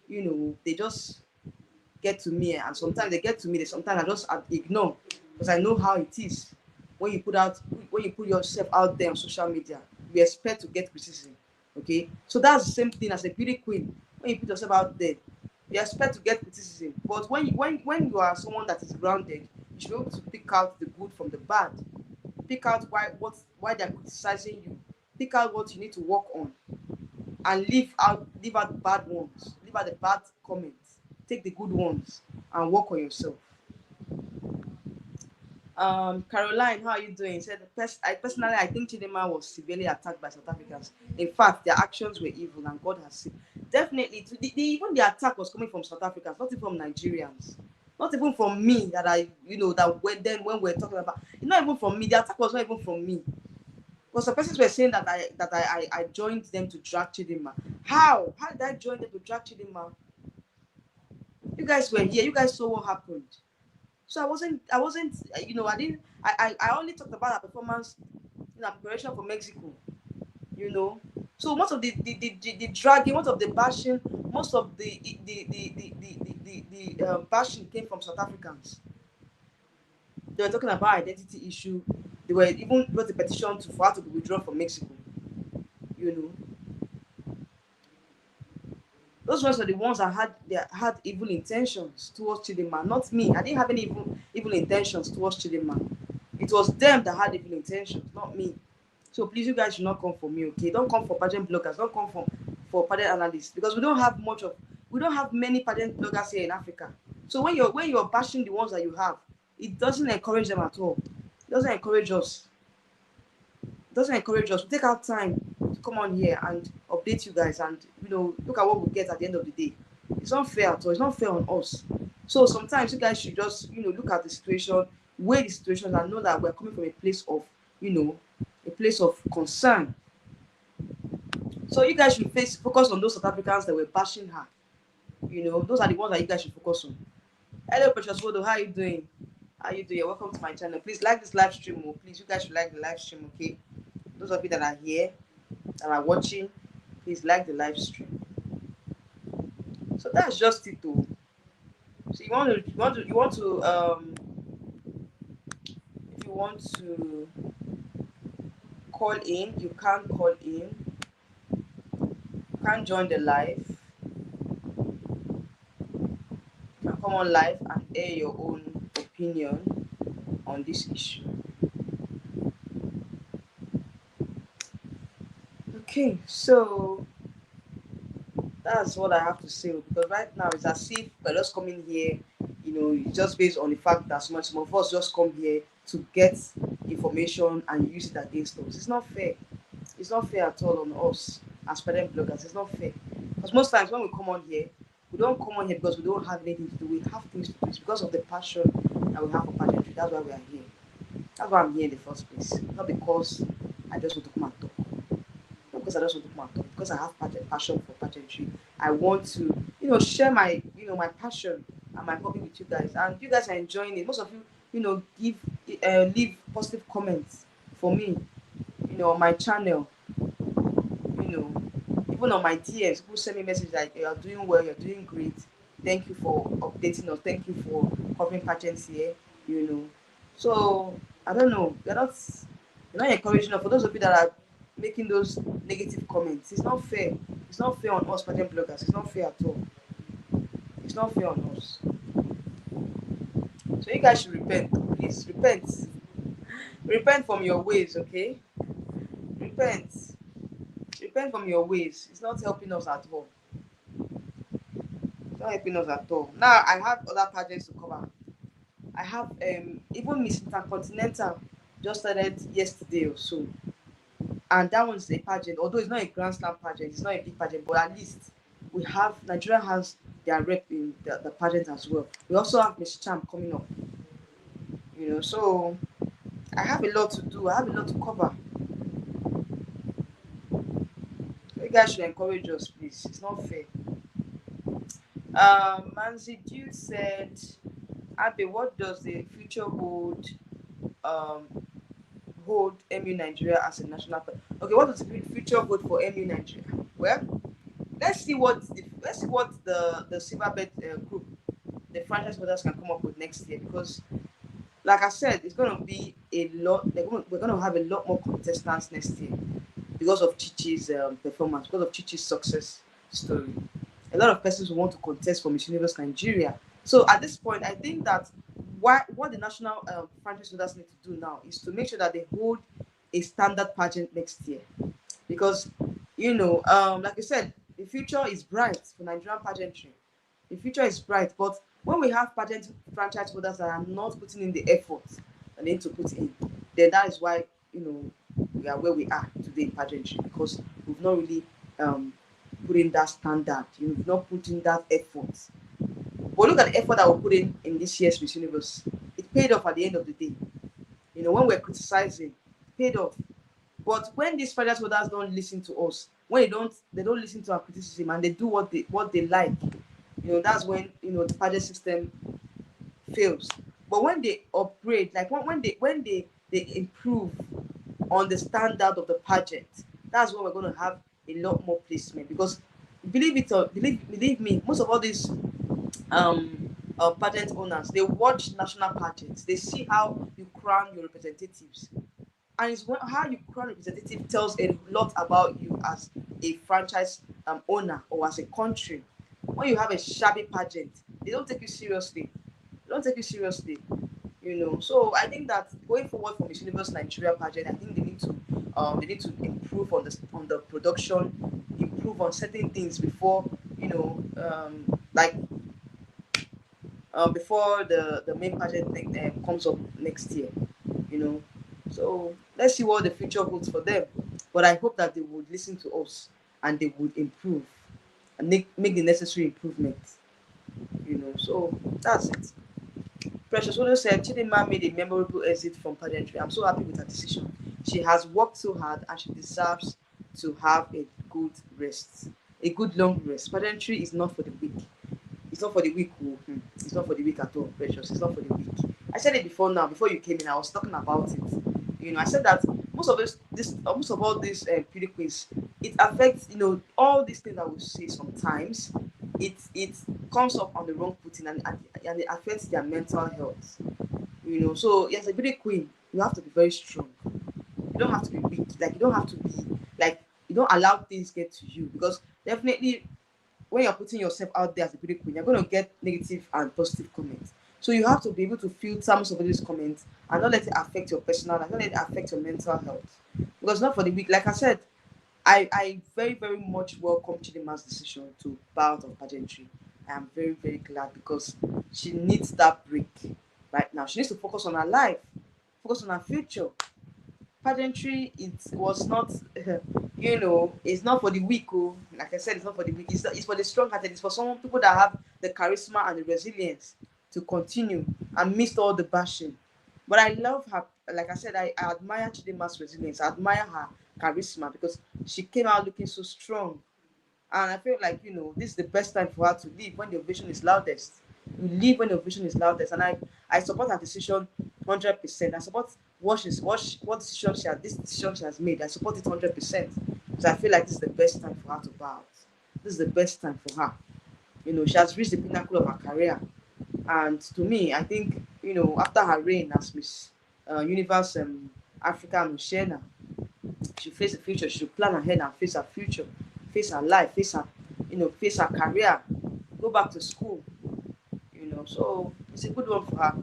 you know, they just get to me, and sometimes they get to me. Sometimes I just ignore because I know how it is when you put yourself out there on social media. You expect to get criticism. Okay, so that's the same thing as a beauty queen. When you put yourself out there, you expect to get criticism. But when you are someone that is grounded, you should be able to pick out the good from the bad. Pick out why they're criticizing you. Pick out what you need to work on, and leave out the bad ones. Leave out the bad comments. Take the good ones and work on yourself. Caroline, how are you doing? Said I think Chidimma was severely attacked by South Africans. In fact, their actions were evil, and God has seen. Definitely, even the attack was coming from South Africans, not even from Nigerians, not even from me. That I, you know, that when we're talking about, it's not even from me. The attack was not even from me. Because the persons were saying that I joined them to drag Chidimma. How? How did I join them to drag Chidimma? You guys were here. You guys saw what happened. So I wasn't, you know, I only talked about her performance in her preparation for Mexico, you know. So most of the dragging, most of the bashing, most of the bashing came from South Africans. They were talking about identity issue. They were even wrote a petition for her to be withdrawn from Mexico, you know. Those ones were the ones that had evil intentions towards Chidimma, not me. I didn't have any evil intentions towards Chidimma. It was them that had evil intentions, not me. So please, you guys should not come for me, okay? Don't come for pageant bloggers. Don't come for pageant analysts, because we don't have many pageant bloggers here in Africa. So when you're bashing the ones that you have, it doesn't encourage them at all. It doesn't encourage us. It doesn't encourage us. We take our time to come on here and update you guys, and look at what we get at the end of the day. It's not fair at all. It's not fair on us. So sometimes you guys should just look at the situation, weigh the situation, and know that we're coming from a place of a place of concern. So you guys should focus on those South Africans that were bashing her. Those are the ones that you guys should focus on. Hello, Precious Wodo. How are you doing? How are you doing? Welcome to my channel. Please like this live stream. Please, you guys should like the live stream, okay? Those of you that are here, that are watching, please like the live stream. So that's just it, though. So if you want to call in, you can call in. You can join the live. You can come on live and air your own opinion on this issue. Okay, so that's what I have to say, because right now it's as if we're just coming here, just based on the fact that some of us just come here to get information and use it against us. It's not fair. It's not fair at all on us as parent bloggers. It's not fair. Because most times when we come on here, we don't come on here because we don't have anything to do. We have things to do. It's because of the passion that we have for pageantry. That's why we are here. That's why I'm here in the first place. Not because I just want to come and talk. Not because I just want to come and talk. Because I have passion for pageantry. I want to, share my, my passion and my hobby with you guys. And you guys are enjoying it. Most of you, leave positive comments for me, on my channel. Even on my DMs, people send me messages like, you're doing well, you're doing great. Thank you for updating us. Thank you for covering pageants here. So I don't know. You're not encouraging us. For those of you that are making those negative comments, it's not fair. It's not fair on us pageant bloggers. It's not fair at all. It's not fair on us. So you guys should repent, please. Repent. Repent from your ways, okay? Repent. Repent from your ways. It's not helping us at all. It's not helping us at all. Now I have other pageants to cover. I have even Miss Intercontinental just started yesterday or so. And that one's a pageant, although it's not a Grand Slam pageant, it's not a big pageant, but at least Nigeria has their rep in the pageant as well. We also have Miss Champ coming up. So I have a lot to do. I have a lot to cover. So you guys should encourage us, please. It's not fair. Manzi Dude said, Abe, what does the future hold MU Nigeria as a national party? Okay, what does the future hold for MU Nigeria? Well, let's see what the Silverbird group, the franchise holders, can come up with next year, because like I said, it's going to be a lot. We're going to have a lot more contestants next year because of Chichi's performance, because of Chichi's success story. A lot of persons will want to contest for Miss Universe Nigeria. So at this point, I think that what the national franchise holders need to do now is to make sure that they hold a standard pageant next year, because like I said, the future is bright for Nigerian pageantry. The future is bright, but when we have pageant franchise holders that are not putting in the effort they need to put in, then that is why we are where we are today in pageantry, because we've not really put in that standard. You've not put in that effort. But look at the effort that we put in this year's Miss Universe. It paid off at the end of the day. When we're criticizing, it paid off. But when these franchise holders don't listen to us, when they don't listen to our criticism, and they do what they like, that's when the pageant system fails. But when they upgrade, like when they improve on the standard of the pageant, that's when we're going to have a lot more placement. Because believe it or believe me, most of all these pageant owners, they watch national pageants. They see how you crown your representatives, and how you crown representative tells a lot about you as a franchise owner or as a country. when you have a shabby pageant, they don't take you seriously. They don't take you seriously. So I think that going forward for Miss Universe Nigeria pageant, I think they need to improve on the production, improve on certain things before like before the main pageant thing comes up next year. you know. So let's see what the future holds for them. But I hope that they would listen to us and they would improve and make the necessary improvements. So that's it. Precious Odo said Chidinma made a memorable exit from pageantry. I'm so happy with her decision. She has worked so hard and she deserves to have a good rest. A good long rest. Pageantry is not for the weak. It's not for the weak. Oh. It's not for the weak at all, Precious. It's not for the weak. I said it before now, before you came in, I was talking about it. I said that most of all these beauty quiz, it affects, all these things that we say sometimes, it comes up on the wrong footing and it affects their mental health. So as a beauty queen, you have to be very strong. You don't have to be weak. Like you don't have to be like you don't allow things get to you because definitely when you're putting yourself out there as a beauty queen, you're going to get negative and positive comments. So you have to be able to filter some of these comments and not let it affect your personal life, not let it affect your mental health. Because not for the weak. Like I said, I very, very much welcome Chidimma's decision to bow out of pageantry. I am very, very glad because she needs that break right now. She needs to focus on her life, focus on her future. Pageantry, it was not, it's not for the weak. Oh, like I said, it's not for the weak. It's for the strong-hearted. It's for some people that have the charisma and the resilience to continue amidst all the bashing. But I love her. Like I said, I admire Chidimma's resilience. I admire her charisma because she came out looking so strong. And I feel like, this is the best time for her to leave when the ovation is loudest. You leave when the ovation is loudest. And I support her decision 100%. I support what decision this decision she has made. I support it 100%. Because I feel like this is the best time for her to bow out. This is the best time for her. She has reached the pinnacle of her career. And to me, I think, after her reign as Miss Universe Africa and Oceania, she face the future. She should plan ahead and face her future, face her life, face her career, go back to school. So it's a good one for her.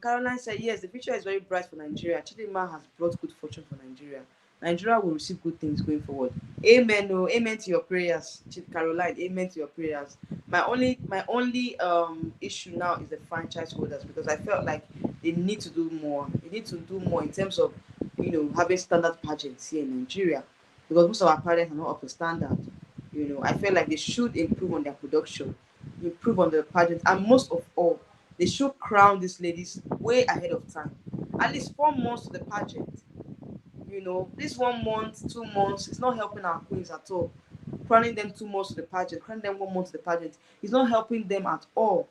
Caroline said, yes, the future is very bright for Nigeria. Chidinma has brought good fortune for Nigeria. Nigeria will receive good things going forward. Amen. Oh, amen to your prayers, Caroline. Amen to your prayers. My only issue now is the franchise holders because I felt like they need to do more. They need to do more in terms of having standard pageants here in Nigeria because most of our pageants are not up to standard. I feel like they should improve on their production, improve on the pageant, and most of all, they should crown these ladies way ahead of time. At least 4 months to the pageant. This 1 month, 2 months, it's not helping our queens at all. Crowning them 2 months to the pageant, crowning them 1 month to the pageant, it's not helping them at all.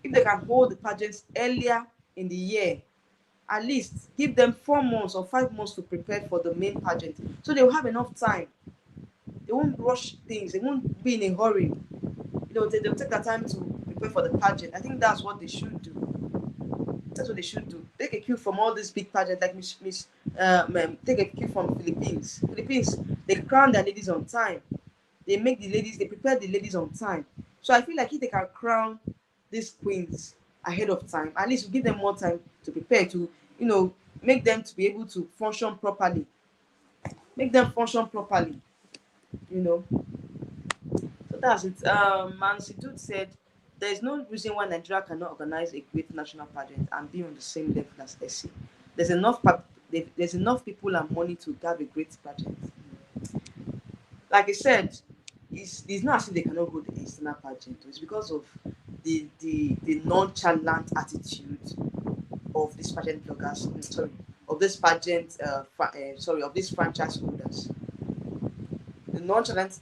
If they can hold the pageants earlier in the year, at least give them 4 months or 5 months to prepare for the main pageant. So they'll have enough time. They won't rush things, they won't be in a hurry. They'll take their time to prepare for the pageant. I think that's what they should do. That's what they should do. Take a cue from all these big pageants, like take a cue from Philippines. Philippines, they crown their ladies on time. They prepare the ladies on time. So I feel like if they can crown these queens ahead of time, at least we give them more time to prepare to, make them to be able to function properly. Make them function properly. You know. So that's it. Mansi Dude said, there is no reason why Nigeria cannot organize a great national pageant and be on the same level as SC. There's enough people and money to have a great pageant. Like I said, it's not as if they cannot hold the external pageant. It's because of the nonchalant attitude of these pageant bloggers. Of this pageant. Of these franchise holders. The nonchalant.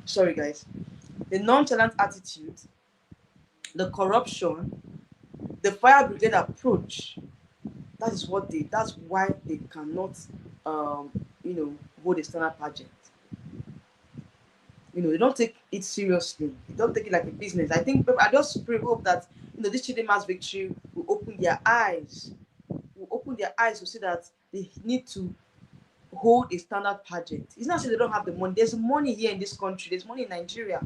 Sorry, guys. The nonchalant attitude, the corruption, the fire brigade approach. That's why they cannot, hold external pageant. They don't take it seriously. They don't take it like a business. I just pray, hope that this Chidimma's victory will open their eyes. To see that they need to hold a standard pageant. It's not say they don't have the money. There's money here in this country. There's money in Nigeria.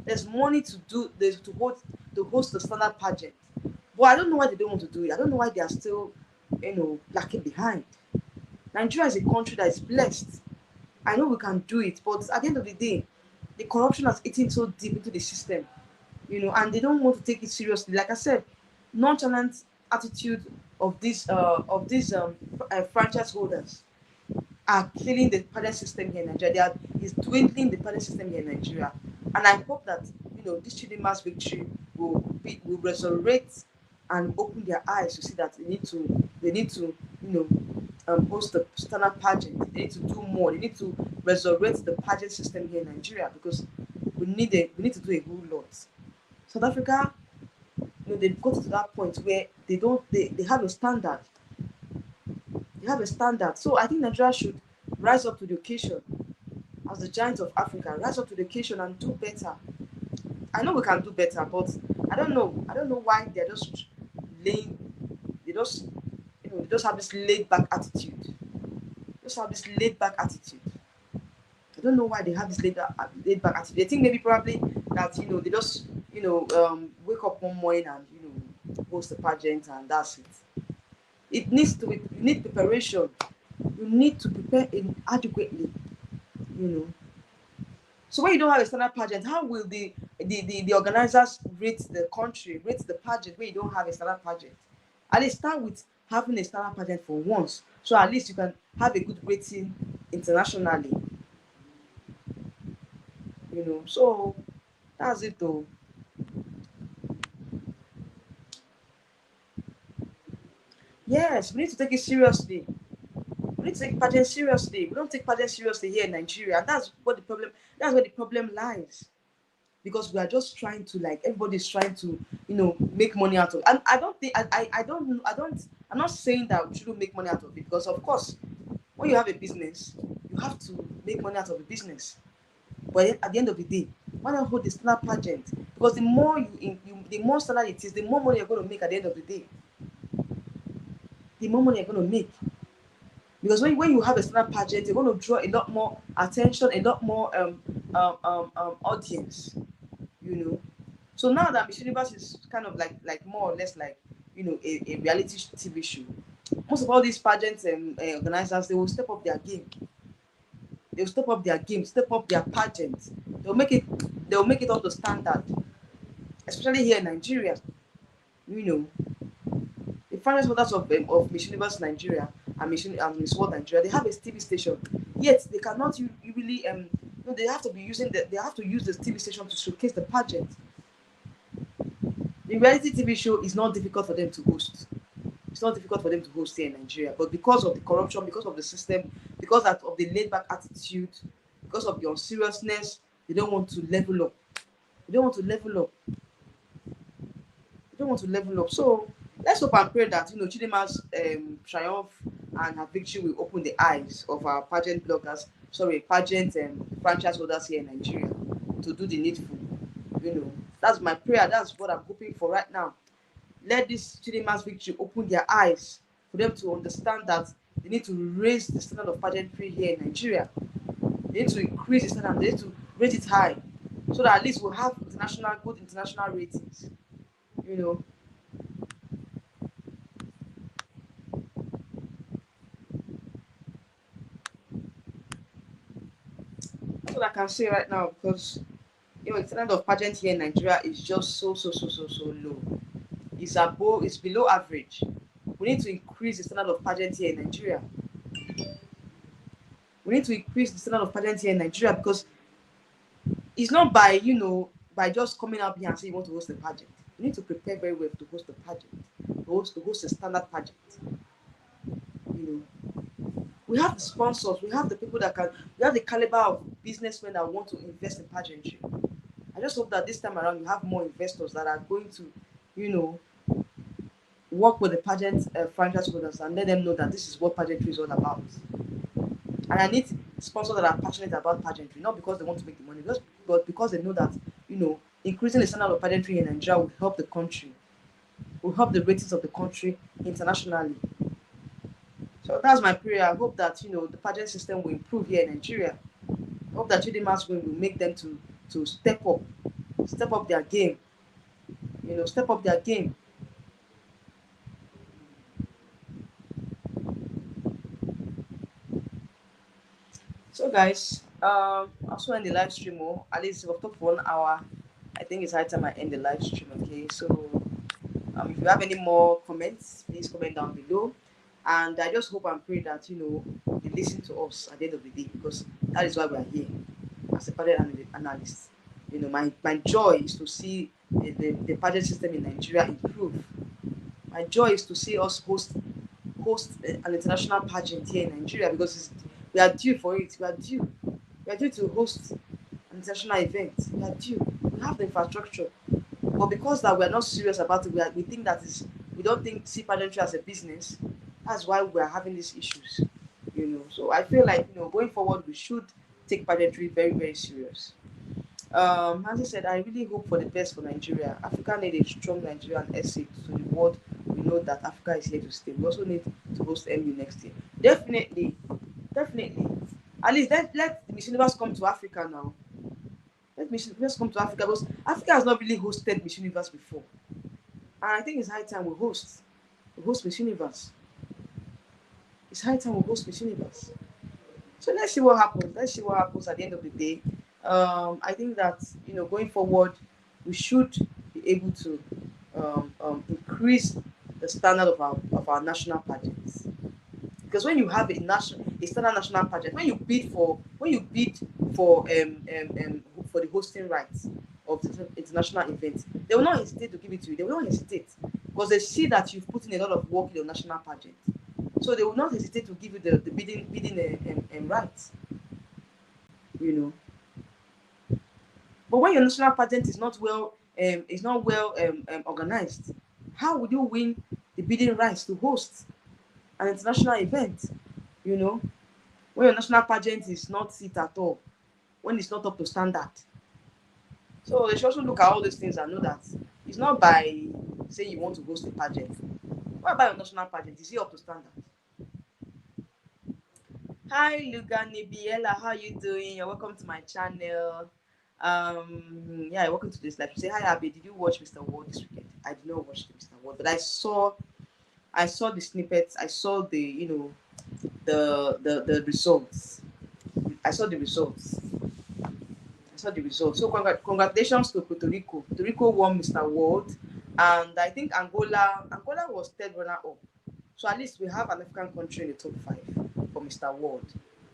There's money to do this, to host the standard pageant. But I don't know why they don't want to do it. I don't know why they are still, lacking behind. Nigeria is a country that is blessed. I know we can do it, but at the end of the day, the corruption has eaten so deep into the system, and they don't want to take it seriously. Like I said, nonchalant attitude of these franchise holders are killing the pageant system here in Nigeria. Is dwindling the pageant system here in Nigeria, and I hope that this Chidimma's victory will resurrect and open their eyes to see that they need to host the standard pageant. They need to do more. They need to resurrect the pageant system here in Nigeria because we need to do a whole lot. South Africa, they've got to that point where they have a standard. They have a standard. So I think Nigeria should rise up to the occasion as the giant of Africa, rise up to the occasion and do better. I know we can do better, but I don't know. I don't know why they're just laying. They just have this laid back attitude. Just have this laid back attitude. I don't know why they have this laid back attitude. They think maybe probably that they just wake up one morning and host a pageant and that's it. It needs to be. You need preparation. You need to prepare adequately. So when you don't have a standard pageant, how will the organizers rate the country, rate the pageant when you don't have a standard pageant? At least start with having a standard pageant for once, so at least you can have a good rating internationally. So that's it though. Yes, we need to take it seriously. We need to take pageant seriously. We don't take pageant seriously here in Nigeria, and that's where the problem lies. Because we are just trying to, like, everybody's trying to make money out of it. And I don't think I'm not saying that we shouldn't make money out of it, because of course when you have a business you have to make money out of the business. But at the end of the day, why not hold the standard pageant? Because the more the more standard it is, the more money you're going to make at the end of the day. The more money you're going to make. Because when you have a standard pageant, you're going to draw a lot more attention, a lot more audience. So now that Miss Universe is kind of like more or less like a reality TV show, most of all these pageants and organizers, they will step up their game. They'll step up their game, step up their pageants. They'll make it up to standard, especially here in Nigeria. The franchise holders of Miss Universe Nigeria and Miss World Nigeria, they have a TV station. Yet they cannot really they have to use the TV station to showcase the pageant. The reality TV show is not difficult for them to host. It's not difficult for them to host here in Nigeria, but because of the corruption, because of the system, because of the laid back attitude, because of the unseriousness, they don't want to level up. They don't want to level up. They don't want to level up. So let's hope and pray that Chidimma's triumph and her victory will open the eyes of our pageant bloggers, pageant franchise holders here in Nigeria to do the needful. That's my prayer. That's what I'm hoping for right now. Let this Chidimma's victory open their eyes for them to understand that they need to raise the standard of pageantry here in Nigeria. They need to increase the standard. They need to raise it high, so that at least we'll have good international ratings. That's what I can say right now, because the standard of pageant here in Nigeria is just so low. It's below average. We need to increase the standard of pageant here in Nigeria. We need to increase the standard of pageant here in Nigeria, because it's not by just coming out here and saying you want to host a pageant. You need to prepare very well to host a pageant, to host a standard pageant. We have the sponsors, we have the people we have the caliber of businessmen that want to invest in pageantry. I just hope that this time around you have more investors that are going to, work with the pageant franchise holders and let them know that this is what pageantry is all about. And I need sponsors that are passionate about pageantry, not because they want to make the money, but because they know that increasing the standard of pageantry in Nigeria will help the country, will help the ratings of the country internationally. So that's my prayer. I hope that the pageant system will improve here in Nigeria. I hope that Chidimma's win will make them to step up their game. Step up their game. So guys, also end the live stream. Oh, at least we've talked for 1 hour. I think it's high time I end the live stream. Okay, so if you have any more comments, please comment down below. And I just hope and pray that they listen to us at the end of the day, because that is why we are here as a pageant analyst. My joy is to see the pageant system in Nigeria improve. My joy is to see us host an international pageant here in Nigeria, because we are due for it. We are due. We are due to host an international event. We are due. We have the infrastructure, but because that we are not serious about it, we think that is we don't think see pageantry as a business. That's why we are having these issues. So I feel like going forward we should take pageantry very very serious. As I said, I really hope for the best for Nigeria. Africa need a strong Nigerian essay to the world. We know that Africa is here to stay. We also need to host MU next year. Definitely, definitely. At least let the Miss Universe come to Africa now. Let Miss Universe come to Africa, because Africa has not really hosted Miss Universe before. And I think it's high time we host. We host Miss Universe. It's high time we host Miss Universe. So let's see what happens. Let's see what happens at the end of the day. I think that going forward, we should be able to increase the standard of our national pageants. Because when you have a standard national pageant, when you bid for the hosting rights of the international events, they will not hesitate to give it to you. They will not hesitate, because they see that you've put in a lot of work in your national pageant. So they will not hesitate to give you the bidding rights. you know. But when your national pageant is not well organized, how would you win the bidding rights to host an international event? You know, when your national pageant is not it at all, when it's not up to standard. So they should also look at all these things and know that it's not by saying you want to host a pageant. What about your national pageant? Is it up to standard? Hi Lugani Biela, how you doing? You're welcome to my channel. Yeah, welcome to this live. Say hi Abby, did you watch Mr. World this weekend? I did not watch Mr. World, but I saw the snippets, I saw the results. I saw the results. So congratulations to Puerto Rico. Puerto Rico won Mr. World, and I think Angola was third runner up. So at least we have an African country in the top 5 for Mr. World.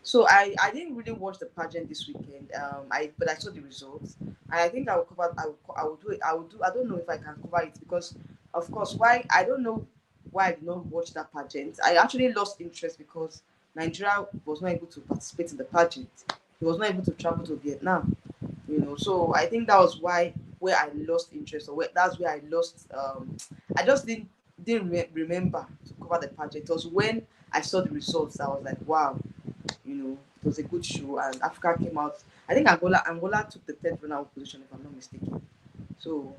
So I didn't really watch the pageant this weekend. But I saw the results, and I think I will cover. I will do it. I don't know if I can cover it, because, of course, why I don't know why I did not watch that pageant. I actually lost interest because Nigeria was not able to participate in the pageant. He was not able to travel to Vietnam. So I think that was where I lost interest, or that's where I lost. I just didn't remember to cover the pageant. It was when I saw the results I was like, wow, it was a good show, and Africa came out. I think Angola took the third runner position, if I'm not mistaken. So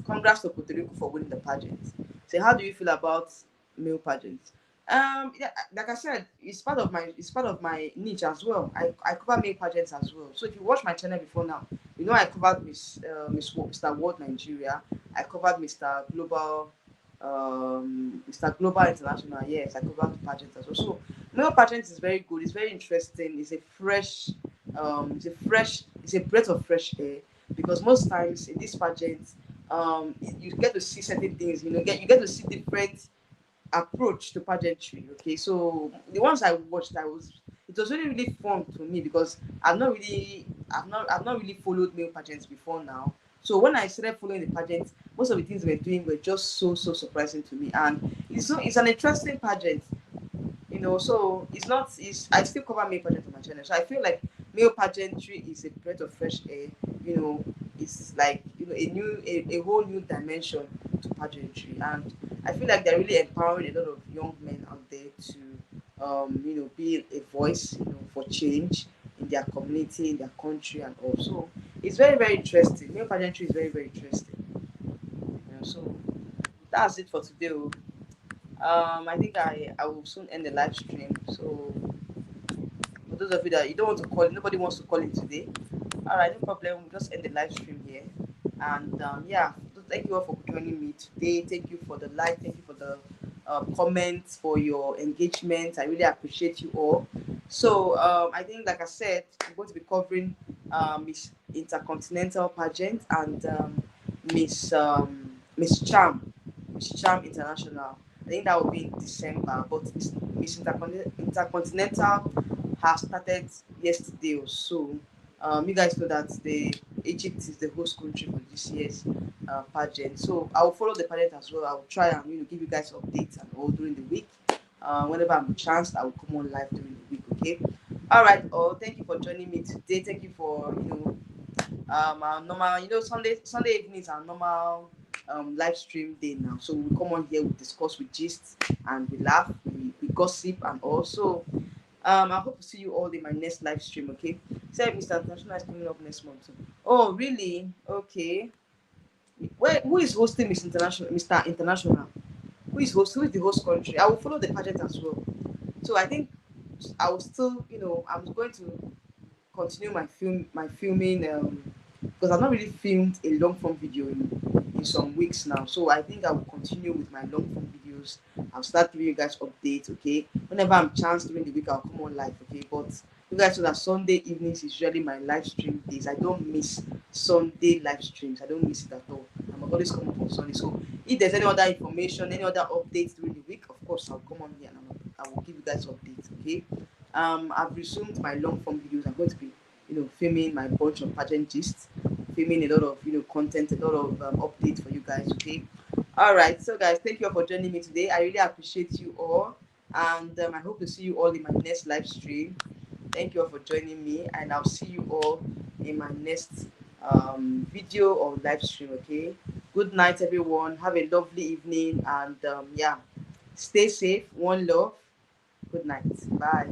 congrats to Puerto Rico for winning the pageant. So how do you feel about male pageants? Yeah, like I said, it's part of my niche as well. I cover male pageants as well. So if you watch my channel before now, I covered Mr. World Nigeria. I covered Mr. Global International. Yes, I covered the pageant as well. So male pageant is very good. It's very interesting. It's a breath of fresh air, because most times in this pageant, you get to see certain things. You get to see different approach to pageantry. Okay, so the ones I watched, it was really really fun to me, because I've not really followed male pageants before now. So when I started following the pageants, most of the things we're doing were just so surprising to me, and it's an interesting pageant. So I still cover male pageant on my channel. So I feel like male pageantry is a breath of fresh air. It's like a whole new dimension to pageantry, and I feel like they're really empowering a lot of young men out there to be a voice for change in their community, in their country, and also it's very very interesting. Male pageantry is very very interesting. So that's it for today. I think I will soon end the live stream. So for those of you that you don't want to call, nobody wants to call in today. All right, no problem. We'll just end the live stream here. And yeah, so thank you all for joining me today. Thank you for the like. Thank you for the comments, for your engagement. I really appreciate you all. So I think, like I said, I'm going to be covering Miss Intercontinental Pageant and Miss Charm, Miss Charm International. I think that will be in December, but Miss Intercontinental has started yesterday or so. You guys know that the Egypt is the host country for this year's pageant. So I will follow the pageant as well. I will try and give you guys updates and all during the week. Whenever I'm chanced, I will come on live during the week. Okay. All right. Oh, thank you for joining me today. Thank you for our normal, Sunday evenings are normal live stream day now. So we come on here, we discuss, we gist, and we laugh, we gossip, and also I hope to see you all in my next live stream. Okay, say Mr. International is coming up next month. Oh, really? Okay. Who is hosting Miss International, Mr. International? Who is the host country? I will follow the pageant as well. So I think I will still, I'm going to continue my filming because I've not really filmed a long form video in some weeks now. So I think I will continue with my long form videos. I'll start giving you guys updates, okay? Whenever I'm chance during the week, I'll come on live, okay? But you guys know that Sunday evenings is usually my live stream days. I don't miss Sunday live streams. I don't miss it at all. I'm always coming on Sunday. So if there's any other information, any other updates during the week, of course I'll come on here and I will give you guys updates, okay? I've resumed my long form videos. I'm going to be, filming my bunch of pageant gists, filming a lot of, content, a lot of updates for you guys. Okay. All right. So, guys, thank you all for joining me today. I really appreciate you all, and I hope to see you all in my next live stream. Thank you all for joining me, and I'll see you all in my next video or live stream. Okay. Good night, everyone. Have a lovely evening, and yeah, stay safe. One love. Good night. Bye.